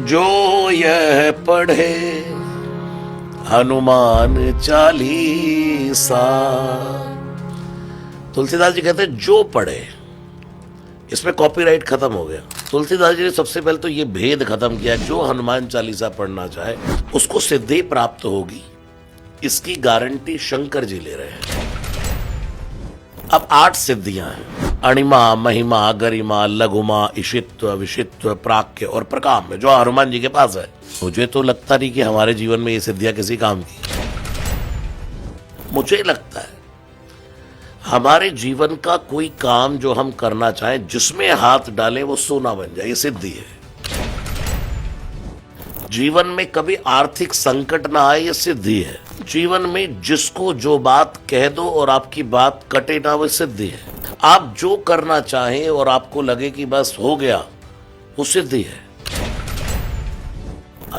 जो यह पढ़े हनुमान चालीसा। तुलसीदास जी कहते हैं जो पढ़े, इसमें कॉपीराइट खत्म हो गया। तुलसीदास जी ने सबसे पहले तो ये भेद खत्म किया, जो हनुमान चालीसा पढ़ना चाहे उसको सिद्धि प्राप्त होगी, इसकी गारंटी शंकर जी ले रहे हैं। अब 8 सिद्धियां हैं, अणिमा, महिमा, गरिमा, लघुमा, इशित्व, विशित्व, प्राक्य और प्रकाम में, जो हनुमान जी के पास है। मुझे तो लगता नहीं कि हमारे जीवन में ये सिद्धियां किसी काम की। मुझे लगता है हमारे जीवन का कोई काम जो हम करना चाहें, जिसमें हाथ डालें वो सोना बन जाए, ये सिद्धि है। जीवन में कभी आर्थिक संकट ना आए, ये सिद्धि है। जीवन में जिसको जो बात कह दो और आपकी बात कटे ना, वो सिद्धि है। आप जो करना चाहें और आपको लगे कि बस हो गया, वो सिद्धि है।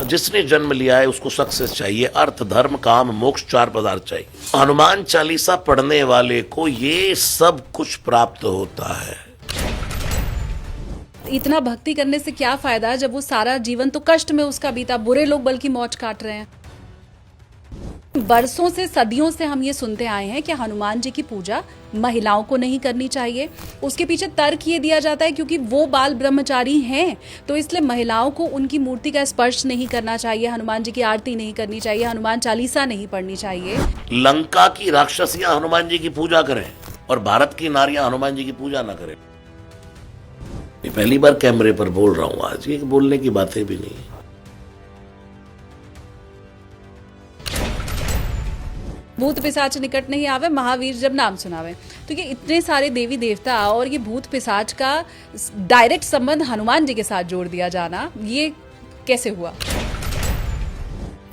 जिसने जन्म लिया है उसको सक्सेस चाहिए, अर्थ, धर्म, काम, मोक्ष, 4 पदार्थ चाहिए। हनुमान चालीसा पढ़ने वाले को ये सब कुछ प्राप्त होता है। इतना भक्ति करने से क्या फायदा जब वो सारा जीवन तो कष्ट में उसका बीता, बुरे लोग बल्कि मौज काट रहे हैं। बरसों से, सदियों से हम ये सुनते आए हैं कि हनुमान जी की पूजा महिलाओं को नहीं करनी चाहिए। उसके पीछे तर्क ये दिया जाता है क्योंकि वो बाल ब्रह्मचारी हैं, तो इसलिए महिलाओं को उनकी मूर्ति का स्पर्श नहीं करना चाहिए, हनुमान जी की आरती नहीं करनी चाहिए, हनुमान चालीसा नहीं पढ़नी चाहिए। लंका की राक्षसियां हनुमान जी की पूजा करें और भारत की नारियां हनुमान जी की पूजा ना करें। मैं पहली बार कैमरे पर बोल रहा हूं आज, ये बोलने की बातें भी नहीं। भूत पिशाच निकट नहीं आवे, महावीर जब नाम सुनावे। तो ये इतने सारे देवी देवता और ये भूत पिशाच का डायरेक्ट संबंध हनुमान जी के साथ जोड़ दिया जाना, ये कैसे हुआ?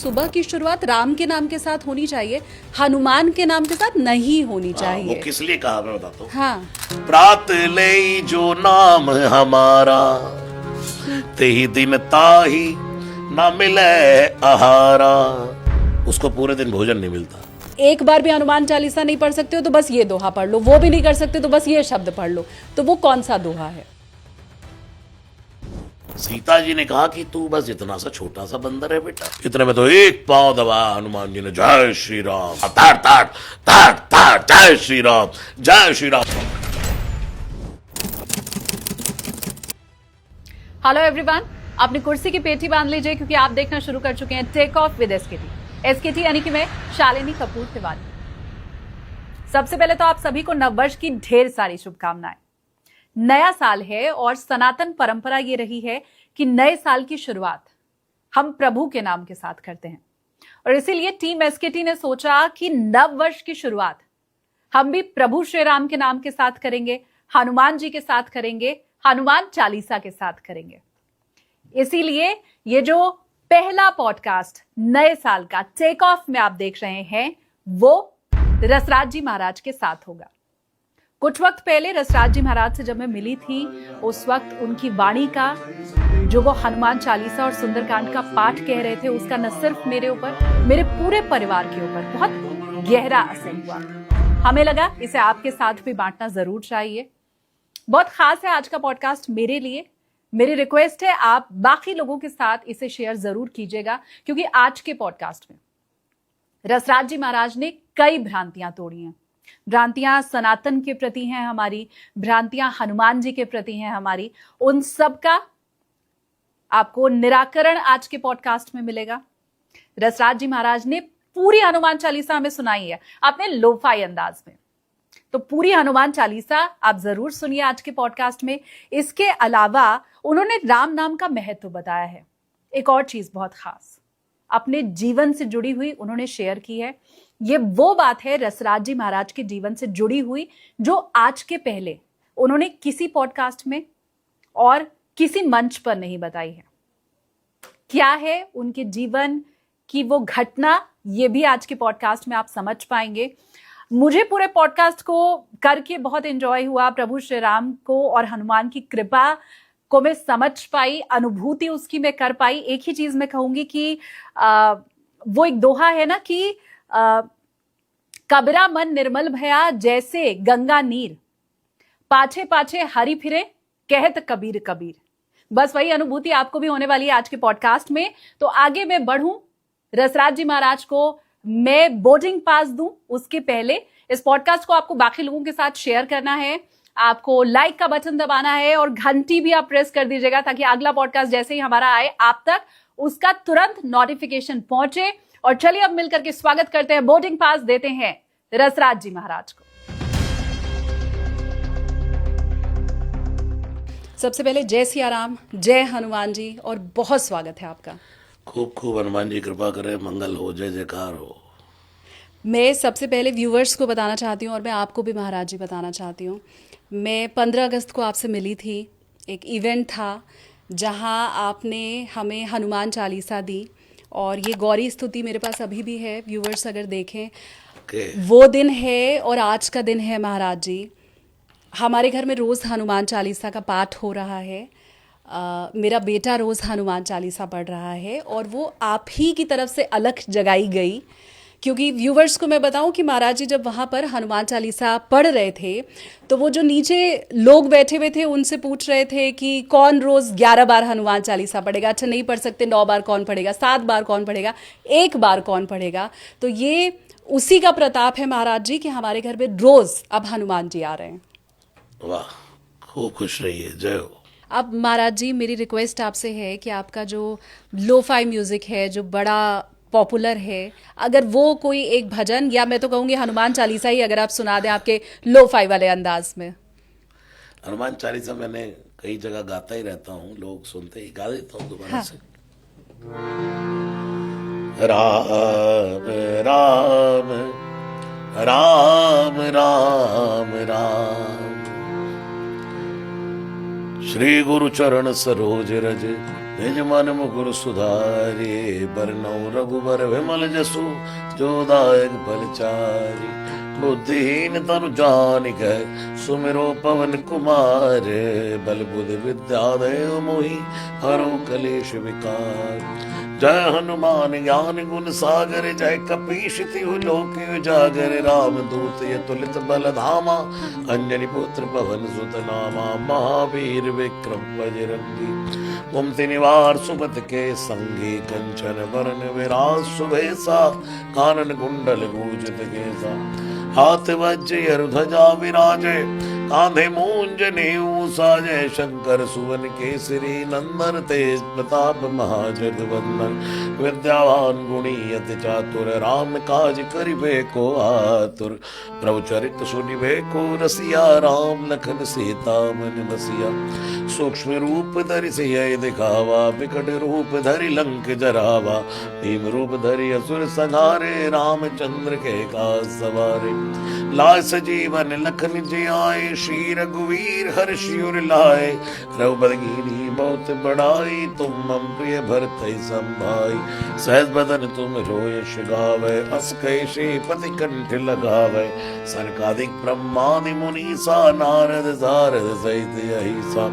सुबह की शुरुआत राम के नाम के साथ होनी चाहिए, हनुमान के नाम के साथ नहीं होनी चाहिए। वो किस लिए कहा, मैं बताता हूँ। हाँ, प्रात ले जो नाम हमारा, तेही दिन ताही ना मिले आहारा। उसको पूरे दिन भोजन नहीं मिलता। एक बार भी हनुमान चालीसा नहीं पढ़ सकते हो तो बस ये दोहा पढ़ लो, वो भी नहीं कर सकते तो बस ये शब्द पढ़ लो। तो वो कौन सा दोहा है? सीता जी ने कहा कि तू बस इतना सा छोटा सा बंदर है बेटा। इतने में तो एक पांव दबाया हनुमान जी ने, जय श्री राम, ताड़ ताड़ ताड़ ताड़, जय श्री राम, जय श्री राम। हेलो एवरीवन, अपनी कुर्सी की पेटी बांध लीजिए क्योंकि आप देखना शुरू कर चुके हैं take off with SKT. SKT यानी कि मैं शालिनी कपूर तिवारी। सबसे पहले तो आप सभी को नववर्ष की ढेर सारी शुभकामनाएं। नया साल है और सनातन परंपरा ये रही है कि नए साल की शुरुआत हम प्रभु के नाम के साथ करते हैं, और इसीलिए टीम एसकेटी ने सोचा कि नववर्ष की शुरुआत हम भी प्रभु श्री राम के नाम के साथ करेंगे, हनुमान जी के साथ करेंगे, हनुमान चालीसा के साथ करेंगे। इसीलिए ये जो पहला पॉडकास्ट नए साल का टेक ऑफ में आप देख रहे हैं, वो रसराज जी महाराज के साथ होगा। कुछ वक्त पहले रसराज जी महाराज से जब मैं मिली थी, उस वक्त उनकी वाणी का, जो वो हनुमान चालीसा और सुंदरकांड का पाठ कह रहे थे, उसका न सिर्फ मेरे ऊपर, मेरे पूरे परिवार के ऊपर बहुत गहरा असर हुआ। हमें लगा इसे आपके साथ भी बांटना जरूर चाहिए। बहुत खास है आज का पॉडकास्ट मेरे लिए। मेरी रिक्वेस्ट है आप बाकी लोगों के साथ इसे शेयर जरूर कीजिएगा, क्योंकि आज के पॉडकास्ट में रसराज जी महाराज ने कई भ्रांतियां तोड़ी हैं। भ्रांतियां सनातन के प्रति हैं हमारी, भ्रांतियां हनुमान जी के प्रति हैं हमारी। उन सब का आपको निराकरण आज के पॉडकास्ट में मिलेगा। रसराज जी महाराज ने पूरी हनुमान चालीसा हमें सुनाई है अपने लोफाई अंदाज में, तो पूरी हनुमान चालीसा आप जरूर सुनिए आज के पॉडकास्ट में। इसके अलावा उन्होंने राम नाम का महत्व बताया है। एक और चीज बहुत खास अपने जीवन से जुड़ी हुई उन्होंने शेयर की है। ये वो बात है रसराज जी महाराज के जीवन से जुड़ी हुई जो आज के पहले उन्होंने किसी पॉडकास्ट में और किसी मंच पर नहीं बताई है। क्या है उनके जीवन की वो घटना, ये भी आज के पॉडकास्ट में आप समझ पाएंगे। मुझे पूरे पॉडकास्ट को करके बहुत एंजॉय हुआ। प्रभु श्री राम को और हनुमान की कृपा को मैं समझ पाई, अनुभूति उसकी मैं कर पाई। एक ही चीज मैं कहूंगी कि वो एक दोहा है ना कि कबरा मन निर्मल भया जैसे गंगा नीर, पाछे पाछे हरि फिरे कहत कबीर कबीर। बस वही अनुभूति आपको भी होने वाली है आज के पॉडकास्ट में। तो आगे मैं बढ़ूं, रसराज जी महाराज को मैं बोर्डिंग पास दूं, उसके पहले इस पॉडकास्ट को आपको बाकी लोगों के साथ शेयर करना है, आपको लाइक का बटन दबाना है और घंटी भी आप प्रेस कर दीजिएगा ताकि अगला पॉडकास्ट जैसे ही हमारा आए आप तक उसका तुरंत नोटिफिकेशन पहुंचे। और चलिए अब मिलकर के स्वागत करते हैं, बोर्डिंग पास देते हैं रसराज जी महाराज को। सबसे पहले जय सिया राम, जय हनुमान जी, और बहुत स्वागत है आपका। खूब खूब हनुमान जी कृपा करे, मंगल हो, जय जयकार हो। मैं सबसे पहले व्यूवर्स को बताना चाहती हूँ और मैं आपको भी महाराज जी बताना चाहती हूँ, मैं 15 अगस्त को आपसे मिली थी। एक इवेंट था जहाँ आपने हमें हनुमान चालीसा दी और ये गौरी स्तुति मेरे पास अभी भी है, व्यूवर्स अगर देखें। वो दिन है और आज का दिन है महाराज जी। हमारे घर में रोज़ हनुमान चालीसा का पाठ हो रहा है। मेरा बेटा रोज़ हनुमान चालीसा पढ़ रहा है और वो आप ही की तरफ से अलग जगाई गई, क्योंकि व्यूवर्स को मैं बताऊं कि महाराज जी जब वहाँ पर हनुमान चालीसा पढ़ रहे थे तो वो जो नीचे लोग बैठे हुए थे उनसे पूछ रहे थे कि कौन रोज़ 11 बार हनुमान चालीसा पढ़ेगा। अच्छा, नहीं पढ़ सकते, 9 बार कौन पढ़ेगा, 7 बार कौन पढ़ेगा, 1 बार कौन पढ़ेगा। तो ये उसी का प्रताप है महाराज जी कि हमारे घर में रोज़ अब हनुमान जी आ रहे हैं। वाह, खूब खुश रहिए, जय हो। अब महाराज जी मेरी रिक्वेस्ट आपसे है कि आपका जो लोफाई म्यूजिक है जो बड़ा पॉपुलर है, अगर वो कोई एक भजन या मैं तो कहूँगी हनुमान चालीसा ही अगर आप सुना दें आपके लोफाई वाले अंदाज में। हनुमान चालीसा मैंने कई जगह गाता ही रहता हूँ, लोग सुनते ही, गा देता हूँ दोबारा से। राम राम राम राम राम, श्री गुरु चरण सरोज रज, निज मन मुकुर सुधारे, बरनौ रघुबर विमल जसु, जो दायक फलचारी। बुद्धिहीन तनु जानिक, सुमिरो पवन कुमार, बल बुद्धि विद्या देव मोहि, हरो कलेश विकार। जय हनुमान ज्ञान गुण सागर, जय कपीश तिहु लोक उजागर, राम दूत अतुलित बल धामा, अंजनी पुत्र पवन सुत नामा। महावीर विक्रम बजरंगी, कुमति निवार सुमति के संगी, कंचन वरन विराज सुबेसा, कानन कुंडल गूंजत केसा। हाथ वज्र ध्वजा विराजे, कांधे मूंज नेऊ साजे, शंकर सुवन केसरी नंदन, तेज प्रताप महाजगवंदन। विद्यावान गुणी अति चातुर, राम काज करिबे को आतुर। प्रभु चरित सुनिबे को रसिया, राम लखन सीता मन बसिया। सूक्ष्म रूप धरि सिय दिखावा, विकट रूप धरि लंक जरावा। भीम रूप धरि असुर संहारे, रामचंद्र के काज सवारे। लाय सजीवन लखन जियाए, श्री रघुवीर हर्षि उर लाए। रघुबर कीन्ही बहुत बड़ाई, तुम मम प्रिय भरतहि संभाई। सहज बदन तुम रोयस गावै, अस कहि श्रीपति कंठ लगावै। सनकादिक ब्रह्मादि मुनीसा, नारद सारद सहित अहिसा।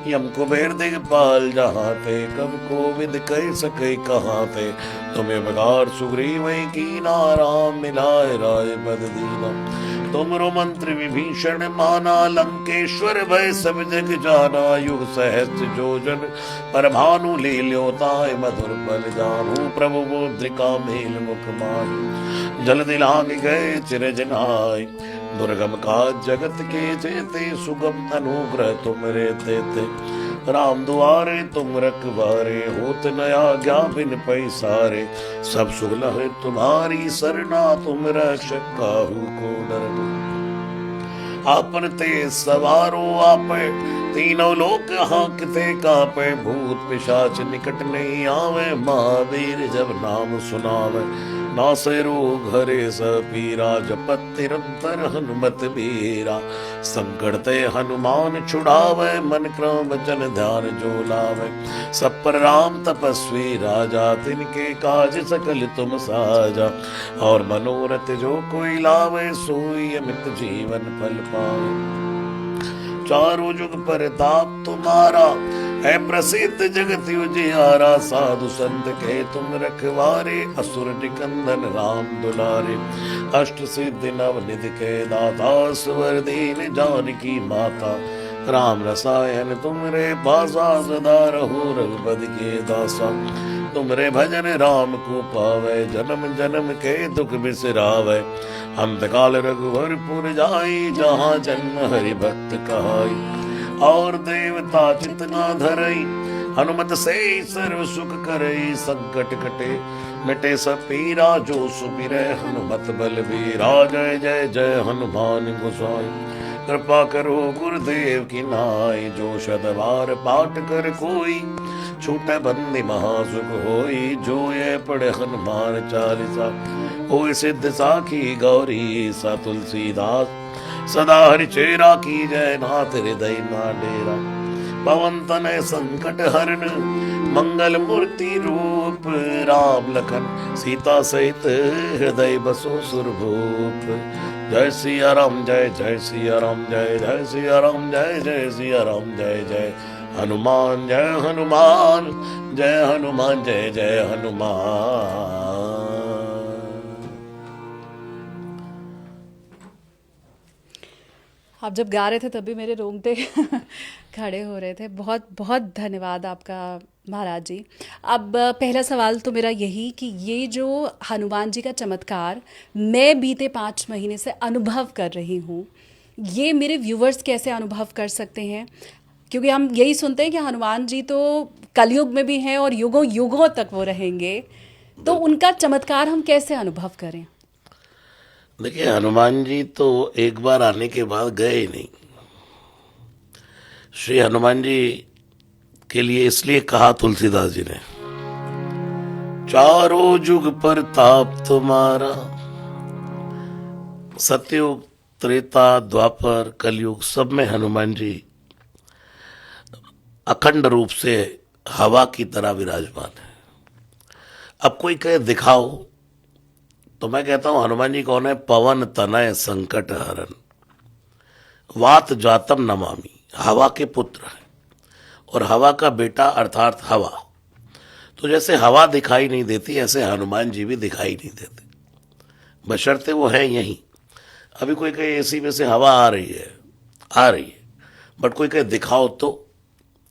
यम कुबेर दिगपाल जहाते, कवि कोविद कह सके कहाते। तुम्हें बगार सुग्रीव कीना, राम मिलाए राजपद दीना। तुमरो मंत्र विभीषण माना, लंकेश्वर भय सब जग जाना। युग सहस्त्र जोजन पर भानु, लील्यो ताय मधुर बल जानू। प्रभु मुद्रिका मेल मुख माही, जल दिलांग गए चिरजनाय। दुर्गम काज जगत के जेते, सुगम अनुग्रह तुमरे तेते। राम दुआरे तुम रखवारे, होत न आज्ञा बिन पैसारे। सब सुख लहै तुम्हारी सरना, तुम रक्षक काहू को डरना। आपन ते सवारो आपै, तीनों लोक हांकते कापै। भूत पिशाच निकट नहीं आवे, महावीर जब नाम सुनावे। नासै रोग हरे सब पीरा, जपत निरंतर हनुमत बीरा। संकट ते हनुमान छुड़ावे, मन क्रम वचन ध्यान जो लावे। सब पर राम तपस्वी राजा, तिनके काज सकल तुम साजा। और मनोरथ जो कोई लावे, सोई अमित जीवन फल पावे। चारों जुग परताप तुम्हारा, है प्रसिद्ध जगत उजियारा। साधु संत के तुम रखवारे, असुर निकंदन राम दुलारे। अष्ट सिद्धि नव निधि के दाता, स्वर दीन जानकी माता। राम रसायन तुमरे पासा सदा रहो रघुपति के दासा। तुमरे भजन राम को पावे जन्म जन्म के दुख बिसरावे। अंत काल रघुवर पुर जाई जहाँ जन्म हरि भक्त कहाई। और देवता चितना धरई हनुमत से सर्व सुख करई। संकट कटे मिटे सब पीरा जो सुमिरै हनुमत बलबीरा। जय जय जय हनुमान गोसाई कृपा करो गुरुदेव की नाई। जो शतवार पाठ कर कोई छूटे बंदी महासुख होई। जो ये पढ़े हनुमान चालीसा होय सिद्ध साखी गौरी सा। तुलसीदास सदा हरिचेरा की जय। नाथ हृदय ना डेरा पवन तनय संकट हरण। मंगल मूर्ति रूप राम लखन सीता सहित हृदय बसो सुरभूप। जय सिया राम जय जय सिया राम जय जय सिया राम जय जय सिया राम जय जय हनुमान जय हनुमान जय हनुमान जय जय हनुमान। आप जब गा रहे थे तभी मेरे रोंगटे खड़े हो रहे थे। बहुत बहुत धन्यवाद आपका महाराज जी। अब पहला सवाल तो मेरा यही कि ये जो हनुमान जी का चमत्कार मैं बीते 5 महीने से अनुभव कर रही हूँ, ये मेरे व्यूवर्स कैसे अनुभव कर सकते हैं? क्योंकि हम यही सुनते हैं कि हनुमान जी तो कलयुग में भी हैं और युगों युगों तक वो रहेंगे, तो उनका चमत्कार हम कैसे अनुभव करें? देखिए, हनुमान जी तो एक बार आने के बाद गए ही नहीं। श्री हनुमान जी के लिए इसलिए कहा तुलसीदास जी ने, चारों युग प्रताप तुम्हारा। सतयुग, त्रेता, द्वापर, कलयुग सब में हनुमान जी अखंड रूप से हवा की तरह विराजमान है। अब कोई कहे दिखाओ, तो मैं कहता हूं हनुमान जी कौन है? पवन तनय संकट हरण, वात जातम नमामि, हवा के पुत्र है और हवा का बेटा अर्थात हवा। तो जैसे हवा दिखाई नहीं देती, ऐसे हनुमान जी भी दिखाई नहीं देते, बशर्ते वो हैं यहीं। अभी कोई कहे एसी में से हवा आ रही है, बट कोई कहे दिखाओ तो,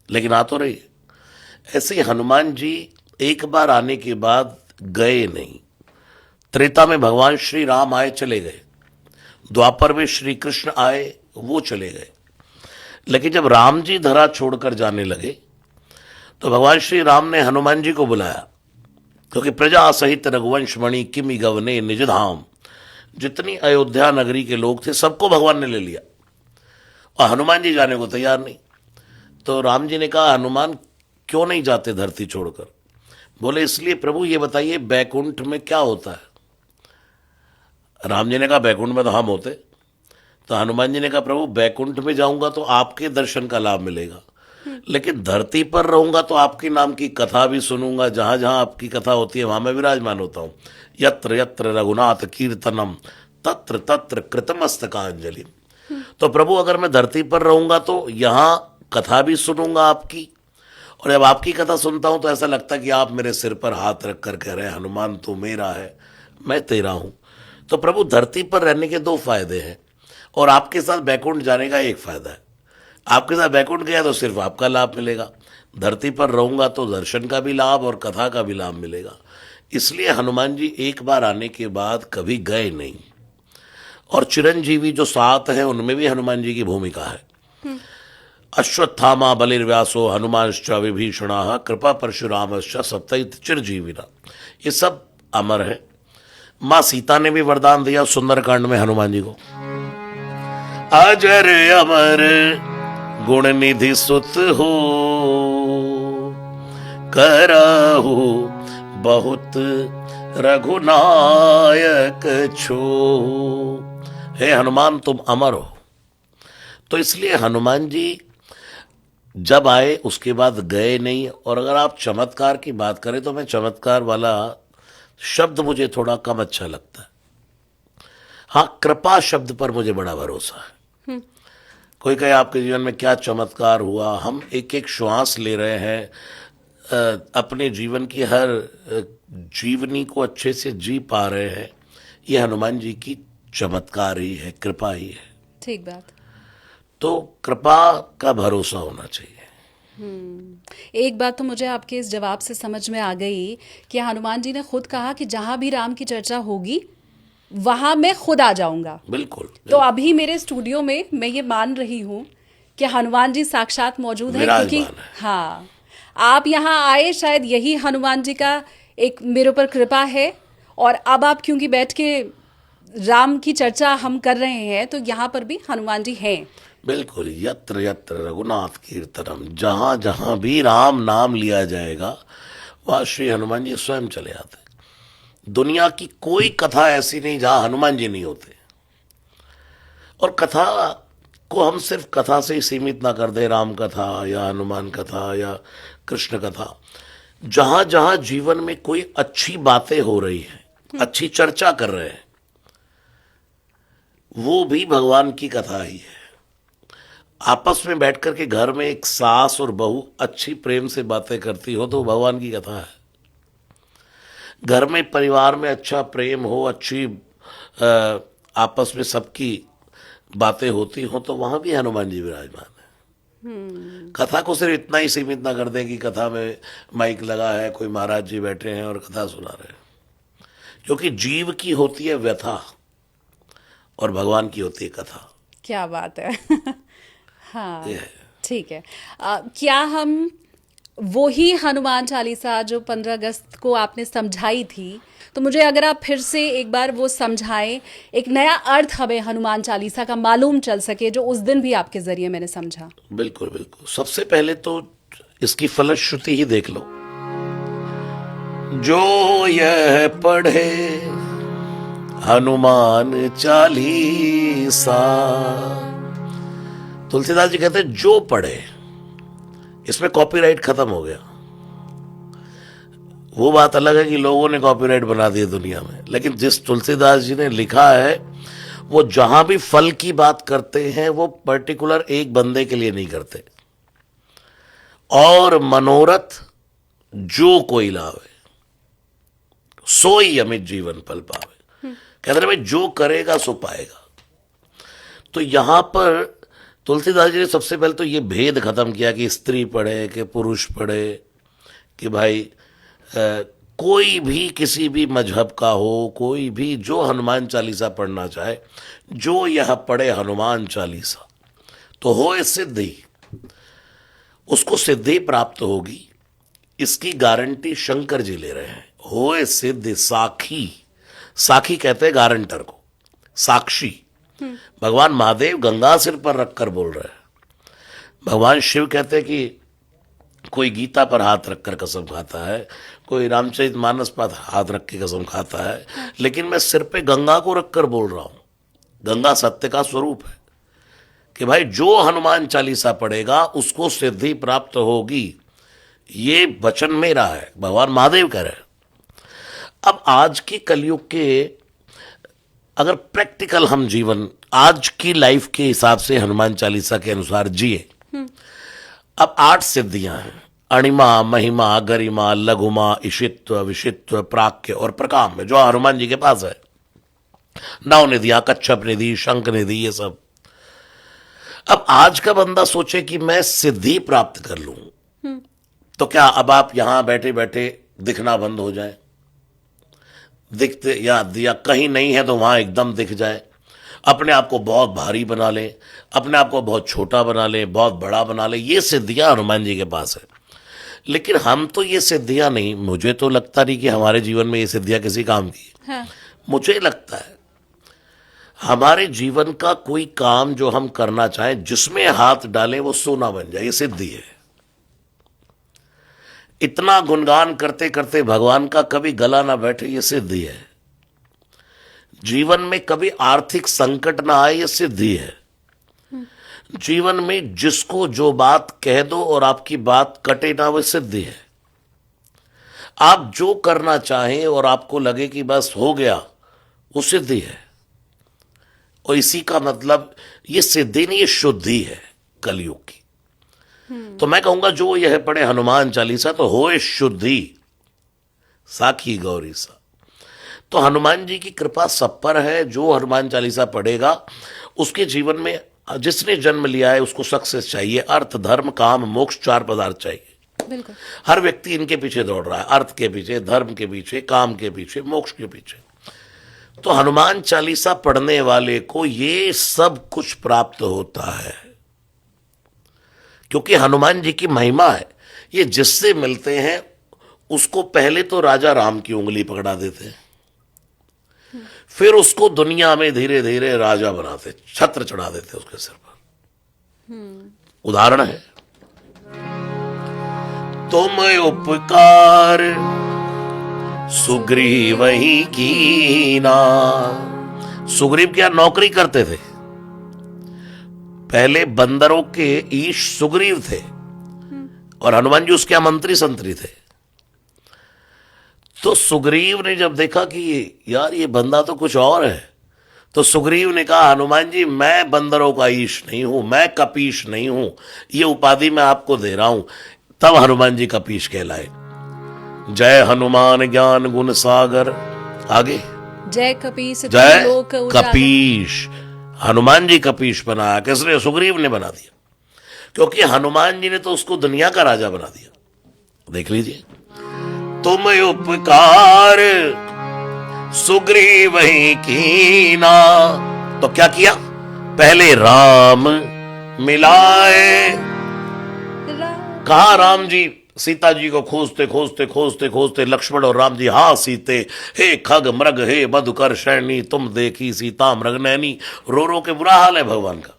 लेकिन आ तो रही है। ऐसे हनुमान जी एक बार आने के बाद गए नहीं। त्रेता में भगवान श्री राम आए, चले गए। द्वापर में श्री कृष्ण आए, वो चले गए। लेकिन जब राम जी धरा छोड़कर जाने लगे तो भगवान श्री राम ने हनुमान जी को बुलाया, क्योंकि प्रजा सहित रघुवंश मणि किमि गवने निज धाम। जितनी अयोध्या नगरी के लोग थे सबको भगवान ने ले लिया और हनुमान जी जाने को तैयार नहीं। तो राम जी ने कहा, हनुमान क्यों नहीं जाते धरती छोड़कर? बोले, इसलिए प्रभु ये बताइए बैकुंठ में क्या होता है? राम जी ने कहा, बैकुंठ में तो हम होते। तो हनुमान जी ने कहा, प्रभु बैकुंठ में जाऊंगा तो आपके दर्शन का लाभ मिलेगा, लेकिन धरती पर रहूंगा तो आपके नाम की कथा भी सुनूंगा। जहां जहां आपकी कथा होती है वहां मैं विराजमान होता हूं। यत्र यत्र रघुनाथ कीर्तनम तत्र तत्र कृतमस्तकांजलि। तो प्रभु अगर मैं धरती पर रहूंगा तो यहां कथा भी सुनूंगा आपकी, और जब आपकी कथा सुनता हूं तो ऐसा लगता है कि आप मेरे सिर पर हाथ रख कर कह रहे हैं, हनुमान तू मेरा है, मैं तेरा हूं। तो प्रभु धरती पर रहने के 2 फायदे हैं और आपके साथ बैकुंठ जाने का 1 फायदा है। आपके साथ बैकुंठ गया तो सिर्फ आपका लाभ मिलेगा, धरती पर रहूंगा तो दर्शन का भी लाभ और कथा का भी लाभ मिलेगा। इसलिए हनुमान जी एक बार आने के बाद कभी गए नहीं। और चिरंजीवी जो 7 हैं उनमें भी हनुमान जी की भूमिका है। अश्वत्थामा बलिर्व्यासो हनुमांश्च विभीषणाः कृपा परशुरामश्च सप्तैत चिरजीविना, ये सब अमर है। माँ सीता ने भी वरदान दिया सुंदरकांड में हनुमान जी को, अजर अमर गुण निधि सुत हो करहु बहुत रघुनायक छो। हे हनुमान तुम अमर हो। तो इसलिए हनुमान जी जब आए उसके बाद गए नहीं। और अगर आप चमत्कार की बात करें तो मैं चमत्कार वाला शब्द मुझे थोड़ा कम अच्छा लगता है। हाँ, कृपा शब्द पर मुझे बड़ा भरोसा है। कोई कहे आपके जीवन में क्या चमत्कार हुआ? हम एक एक श्वास ले रहे हैं, अपने जीवन की हर जीवनी को अच्छे से जी पा रहे हैं, ये हनुमान जी की चमत्कार ही है, कृपा ही है। ठीक बात। तो कृपा का भरोसा होना चाहिए। एक बात तो मुझे आपके इस जवाब से समझ में आ गई कि हनुमान जी ने खुद कहा कि जहां भी राम की चर्चा होगी वहां मैं खुद आ जाऊंगा। बिल्कुल, तो अभी मेरे स्टूडियो में मैं ये मान रही हूँ कि हनुमान जी साक्षात मौजूद है, क्योंकि विराजमान है। हाँ, आप यहाँ आए, शायद यही हनुमान जी का एक मेरे ऊपर कृपा है। और अब आप क्योंकि बैठ के राम की चर्चा हम कर रहे हैं, तो यहाँ पर भी हनुमान जी हैं। बिल्कुल, यत्र यत्र रघुनाथ कीर्तनम, जहां जहां भी राम नाम लिया जाएगा वहां श्री हनुमान जी स्वयं चले आते। दुनिया की कोई कथा ऐसी नहीं जहां हनुमान जी नहीं होते। और कथा को हम सिर्फ कथा से ही सीमित ना कर दे, राम कथा या हनुमान कथा या कृष्ण कथा। जहां जहां जीवन में कोई अच्छी बातें हो रही हैं, अच्छी चर्चा कर रहे हैं, वो भी भगवान की कथा ही है। आपस में बैठ कर के घर में एक सास और बहू अच्छी प्रेम से बातें करती हो तो वो भगवान की कथा है। घर में परिवार में अच्छा प्रेम हो, अच्छी आपस में सबकी बातें होती हो तो वहां भी हनुमान जी विराजमान है। कथा को सिर्फ इतना ही सीमित ना कर दें कि कथा में माइक लगा है, कोई महाराज जी बैठे हैं और कथा सुना रहे हैं, क्योंकि जीव की होती है व्यथा और भगवान की होती है कथा। क्या बात है। हाँ, ये है। ठीक है। क्या हम वो ही हनुमान चालीसा जो 15 अगस्त को आपने समझाई थी, तो मुझे अगर आप फिर से एक बार वो समझाएं, एक नया अर्थ हमें हनुमान चालीसा का मालूम चल सके जो उस दिन भी आपके जरिए मैंने समझा। बिल्कुल बिल्कुल। सबसे पहले तो इसकी फलश्रुति ही देख लो। जो यह पढ़े हनुमान चालीसा, तुलसीदास जी कहते हैं जो पढ़े। इसमें कॉपीराइट खत्म हो गया। वो बात अलग है कि लोगों ने कॉपीराइट बना दिया दुनिया में, लेकिन जिस तुलसीदास जी ने लिखा है वो जहां भी फल की बात करते हैं वो पर्टिकुलर एक बंदे के लिए नहीं करते। और मनोरथ जो कोई लावे सोई अमित जीवन पल पावे। कहते हैं भाई जो करेगा सो पाएगा। तो यहां पर तुलसीदास जी ने सबसे पहले तो ये भेद खत्म किया कि स्त्री पढ़े कि पुरुष पढ़े, कि भाई कोई भी किसी भी मजहब का हो, कोई भी जो हनुमान चालीसा पढ़ना चाहे, जो यह पढ़े हनुमान चालीसा तो होए सिद्धि, उसको सिद्धि प्राप्त होगी। इसकी गारंटी शंकर जी ले रहे हैं। होए सिद्धि साखी, साखी कहते हैं गारंटर को, साक्षी। भगवान महादेव गंगा सिर पर रखकर बोल रहे हैं। भगवान शिव कहते हैं कि कोई गीता पर हाथ रखकर कसम खाता है, कोई रामचरितमानस पर हाथ रख के कसम खाता है, लेकिन मैं सिर पे गंगा को रखकर बोल रहा हूं। गंगा सत्य का स्वरूप है कि भाई जो हनुमान चालीसा पढ़ेगा उसको सिद्धि प्राप्त होगी। ये वचन मेरा है, भगवान महादेव कह रहे हैं। अब आज के कलयुग के अगर प्रैक्टिकल हम जीवन आज की लाइफ के हिसाब से हनुमान चालीसा के अनुसार जिए, अब 8 सिद्धियां हैं। अणिमा, महिमा, गरिमा, लघुमा, इशित्व, विशित्व, प्राक्य और प्रकाम में जो हनुमान जी के पास है। नव निधियां, कच्छप निधि, शंख निधि, ये सब। अब आज का बंदा सोचे कि मैं सिद्धि प्राप्त कर लूं, तो क्या अब आप यहां बैठे बैठे दिखना बंद हो जाए? दिखते या कहीं नहीं है तो वहां एकदम दिख जाए। अपने आप को बहुत भारी बना ले, अपने आप को बहुत छोटा बना ले, बहुत बड़ा बना ले। ये सिद्धियां हनुमान जी के पास है। लेकिन हम तो ये सिद्धियां नहीं, मुझे तो लगता नहीं कि हमारे जीवन में ये सिद्धियां किसी काम की। हाँ। मुझे लगता है हमारे जीवन का कोई काम जो हम करना चाहें, जिसमें हाथ डालें वो सोना बन जाए, ये सिद्धि है। इतना गुणगान करते करते भगवान का कभी गला ना बैठे, ये सिद्धि है। जीवन में कभी आर्थिक संकट ना आए, ये सिद्धि है। जीवन में जिसको जो बात कह दो और आपकी बात कटे ना, वो सिद्धि है। आप जो करना चाहें और आपको लगे कि बस हो गया, वो सिद्धि है। और इसी का मतलब ये सिद्धि नहीं, ये शुद्धि है कलयुग की। तो मैं कहूंगा जो यह पढ़े हनुमान चालीसा तो होए शुद्धि साखी गौरी सा। तो हनुमान जी की कृपा सब पर है। जो हनुमान चालीसा पढ़ेगा उसके जीवन में जिसने जन्म लिया है उसको सक्सेस चाहिए, अर्थ धर्म काम मोक्ष 4 पदार्थ चाहिए। बिल्कुल। हर व्यक्ति इनके पीछे दौड़ रहा है, अर्थ के पीछे, धर्म के पीछे, काम के पीछे, मोक्ष के पीछे। तो हनुमान चालीसा पढ़ने वाले को ये सब कुछ प्राप्त होता है, क्योंकि हनुमान जी की महिमा है। ये जिससे मिलते हैं उसको पहले तो राजा राम की उंगली पकड़ा देते हैं, फिर उसको दुनिया में धीरे धीरे राजा बनाते, छत्र चढ़ा देते उसके सिर पर। उदाहरण है, तुम उपकार सुग्रीव ही कीना। सुग्रीव क्या नौकरी करते थे, पहले बंदरों के ईश सुग्रीव थे और हनुमान जी उसके मंत्री संतरी थे। तो सुग्रीव ने जब देखा कि यार ये बंदा तो कुछ और है, तो सुग्रीव ने कहा हनुमान जी मैं बंदरों का ईश नहीं हूं, मैं कपीश नहीं हूं, ये उपाधि मैं आपको दे रहा हूं। तब हनुमान जी कपीश कहलाए। जय हनुमान ज्ञान गुण सागर। आगे जय कपीश जय लोक उजागर। कपीश। हनुमान जी कपीश बनाया, किसने? सुग्रीव ने बना दिया, क्योंकि हनुमान जी ने तो उसको दुनिया का राजा बना दिया। देख लीजिए, तुम उपकार सुग्रीव ही कीना। तो क्या किया? पहले राम मिलाए। कहा राम जी सीता जी को खोजते खोजते खोजते खोजते लक्ष्मण और राम जी हा सीते, हे खग मृग हे मधुकर शैनी, तुम देखी सीता मृग नैनी। रो रो के बुरा हाल है भगवान का।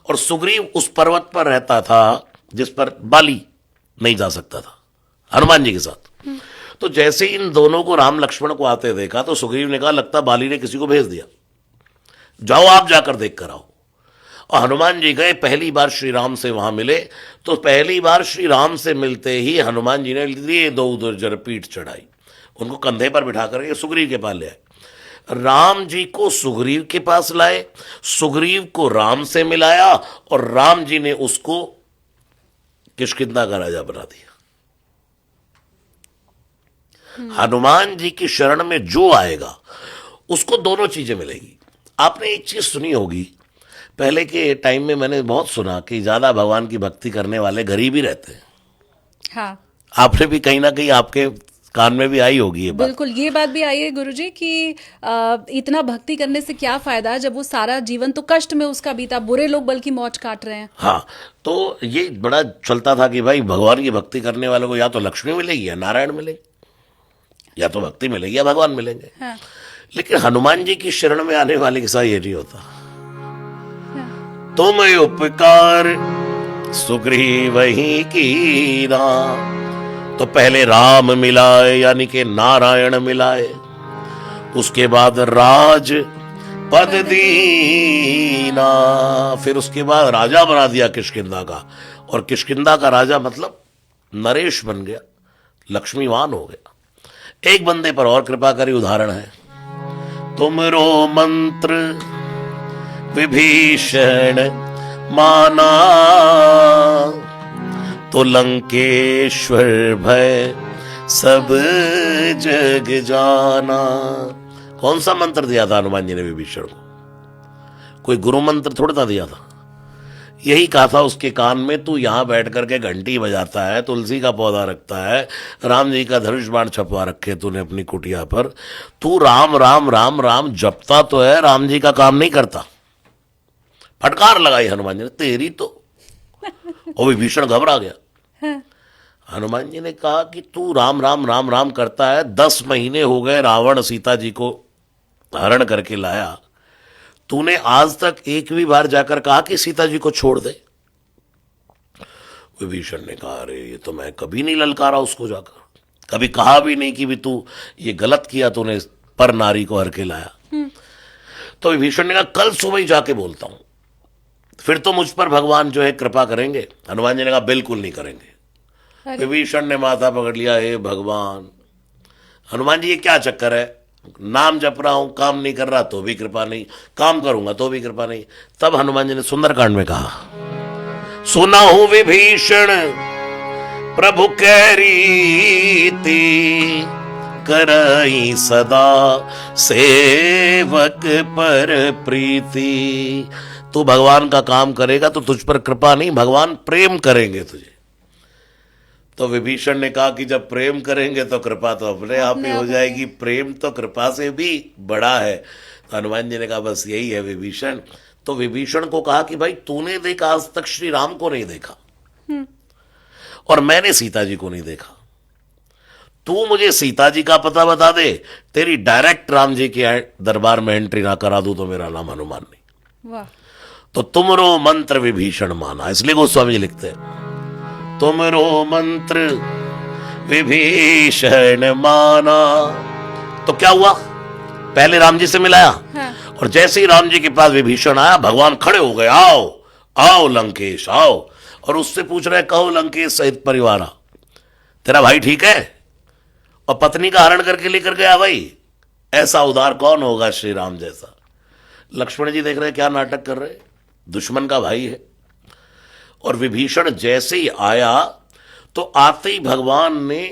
और सुग्रीव उस पर्वत पर रहता था जिस पर बाली नहीं जा सकता था हनुमान जी के साथ। तो जैसे इन दोनों को राम लक्ष्मण को आते देखा तो सुग्रीव ने कहा लगता बाली ने किसी को भेज दिया, जाओ आप जाकर देख कर आओ। और हनुमान जी गए, पहली बार श्री राम से वहां मिले। तो पहली बार श्री राम से मिलते ही हनुमान जी ने लिए दो उधर जर पीठ चढ़ाई, उनको कंधे पर बिठा करके सुग्रीव के पास ले आए। राम जी को सुग्रीव के पास लाए, सुग्रीव को राम से मिलाया और राम जी ने उसको किष्किंधा का राजा बना दिया। हनुमान जी की शरण में जो आएगा उसको दोनों चीजें मिलेगी। आपने एक चीज सुनी होगी, पहले के टाइम में मैंने बहुत सुना कि ज्यादा भगवान की भक्ति करने वाले गरीब ही रहते हैं। हाँ, आपने भी कहीं ना कहीं आपके कान में भी आई होगी ये बात। बिल्कुल ये बात भी आई है गुरुजी कि इतना भक्ति करने से क्या फायदा जब वो सारा जीवन तो कष्ट में उसका बीता, बुरे लोग बल्कि मौज काट रहे हैं। हाँ, तो ये बड़ा चलता था कि भाई भगवान की भक्ति करने वालों को या तो लक्ष्मी मिलेगी या नारायण मिलेगी, या तो भक्ति मिलेगी या भगवान मिलेंगे। हाँ। लेकिन हनुमान जी की शरण में आने वाले के साथ ये नहीं होता। तुम उपकार सुग्रीव ही कीना। तो पहले राम मिलाए यानी कि नारायण मिलाए, उसके बाद राज पद दीना, फिर उसके बाद राजा बना दिया किष्किंधा का। और किष्किंधा का राजा मतलब नरेश बन गया, लक्ष्मीवान हो गया। एक बंदे पर और कृपा करी, उदाहरण है, तुमरो मंत्र विभीषण माना, तो लंकेश्वर भय सब जग जाना। कौन सा मंत्र दिया था हनुमान जी ने विभीषण को? कोई गुरु मंत्र थोड़ा था दिया था। यही कहा था उसके कान में, तू यहां बैठ करके घंटी बजाता है, तुलसी का पौधा रखता है, राम जी का धनुष बाण छपवा रखे तूने अपनी कुटिया पर, तू राम राम राम राम जपता तो है, राम जी का काम नहीं करता। फटकार लगाई हनुमान जी ने, तेरी तो। और विभीषण घबरा गया। हनुमान जी ने कहा कि तू राम राम राम राम करता है, 10 महीने हो गए रावण सीता जी को हरण करके लाया, तूने आज तक एक भी बार जाकर कहा कि सीता जी को छोड़ दे? विभीषण ने कहा अरे ये तो मैं कभी नहीं ललकारा उसको जाकर, कभी कहा भी नहीं कि भी तू ये गलत किया, तूने पर नारी को हर के लाया। तो विभीषण ने कहा कल सुबह ही जाके बोलता हूं, फिर तो मुझ पर भगवान जो है कृपा करेंगे। हनुमान जी ने कहा बिल्कुल नहीं करेंगे। विभीषण ने माथा पकड़ लिया, हे भगवान, हनुमान जी ये क्या चक्कर है, नाम जप रहा हूं, काम नहीं कर रहा तो भी कृपा नहीं, काम करूंगा तो भी कृपा नहीं। तब हनुमान जी ने सुंदरकांड में कहा, सुना हूं विभीषण प्रभु कह रीति, करई सदा सेवक पर प्रीति, तू भगवान का काम करेगा तो तुझ पर कृपा नहीं, भगवान प्रेम करेंगे तुझे। तो विभीषण ने कहा कि जब प्रेम करेंगे तो कृपा तो अपने आप ही हो जाएगी, प्रेम तो कृपा से भी बड़ा है। तो हनुमान जी ने कहा बस यही है विभीषण। तो विभीषण को कहा कि भाई तूने देखा, आज तक श्री राम को नहीं देखा और मैंने सीता जी को नहीं देखा, तू मुझे सीता जी का पता बता दे, तेरी डायरेक्ट राम जी के दरबार में एंट्री ना करा दूं तो मेरा नाम हनुमान नहीं। वाह। तो तुमरो मंत्र विभीषण माना, इसलिए गोस्वामी जी लिखते हैं तुमरो मंत्र विभीषण माना। तो क्या हुआ, पहले राम जी से मिलाया, हाँ। और जैसे ही राम जी के पास विभीषण आया, भगवान खड़े हो गए, आओ आओ लंकेश आओ, और उससे पूछ रहे कहो लंकेश सहित परिवार, तेरा भाई ठीक है? और पत्नी का हरण करके लेकर गया भाई, ऐसा उदार कौन होगा श्री राम जैसा। लक्ष्मण जी देख रहे क्या नाटक कर रहे, दुश्मन का भाई है। और विभीषण जैसे ही आया तो आते ही भगवान ने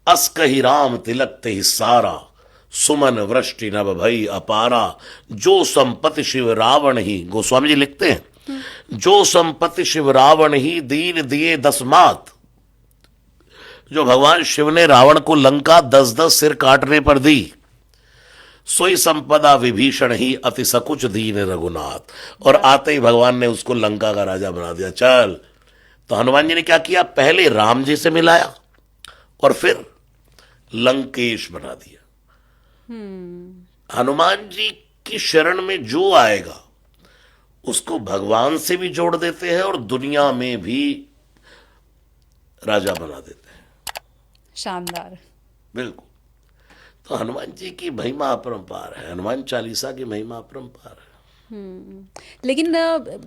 अस कही राम तिलक ते सारा, सुमन वृष्टि नभ भई अपारा, जो संपत्ति शिव रावण ही, गोस्वामी जी लिखते हैं जो संपत्ति शिव रावण ही दीन दिए 10 मात। जो भगवान शिव ने रावण को लंका 10-10 सिर काटने पर दी, सोई संपदा विभीषण ही अति सकुच दीन रघुनाथ। और आते ही भगवान ने उसको लंका का राजा बना दिया। चल, तो हनुमान जी ने क्या किया, पहले राम जी से मिलाया और फिर लंकेश बना दिया। हनुमान जी की शरण में जो आएगा उसको भगवान से भी जोड़ देते हैं और दुनिया में भी राजा बना देते हैं। शानदार। बिल्कुल। तो हनुमान जी की महिमा अपरंपार है, हनुमान चालीसा की महिमा अपरंपार है। लेकिन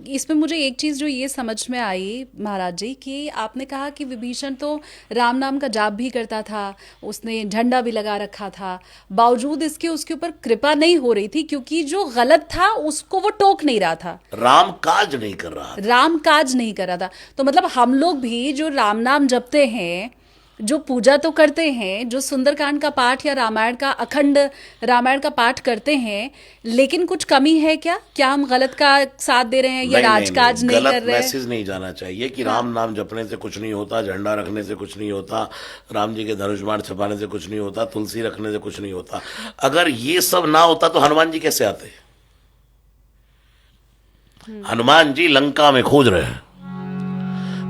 इसमें मुझे एक चीज़ जो ये समझ में आई महाराज जी, कि आपने कहा कि विभीषण तो राम नाम का जाप भी करता था, उसने झंडा भी लगा रखा था, बावजूद इसके उसके ऊपर कृपा नहीं हो रही थी, क्योंकि जो गलत था उसको वो टोक नहीं रहा था, राम काज नहीं कर रहा था। राम काज नहीं कर रहा था। तो मतलब हम लोग भी जो राम नाम जपते हैं, जो पूजा तो करते हैं, जो सुंदरकांड का पाठ या रामायण का अखंड रामायण का पाठ करते हैं, लेकिन कुछ कमी है क्या? क्या हम गलत का साथ दे रहे हैं या राजकाज नहीं कर रहे हैं? गलत मैसेज नहीं जाना चाहिए कि राम नाम जपने से कुछ नहीं होता, झंडा रखने से कुछ नहीं होता, राम जी के धनुष्मान छपाने से कुछ नहीं होता, तुलसी रखने से कुछ नहीं होता। अगर ये सब ना होता तो हनुमान जी कैसे आते? हनुमान जी लंका में खोज रहे हैं,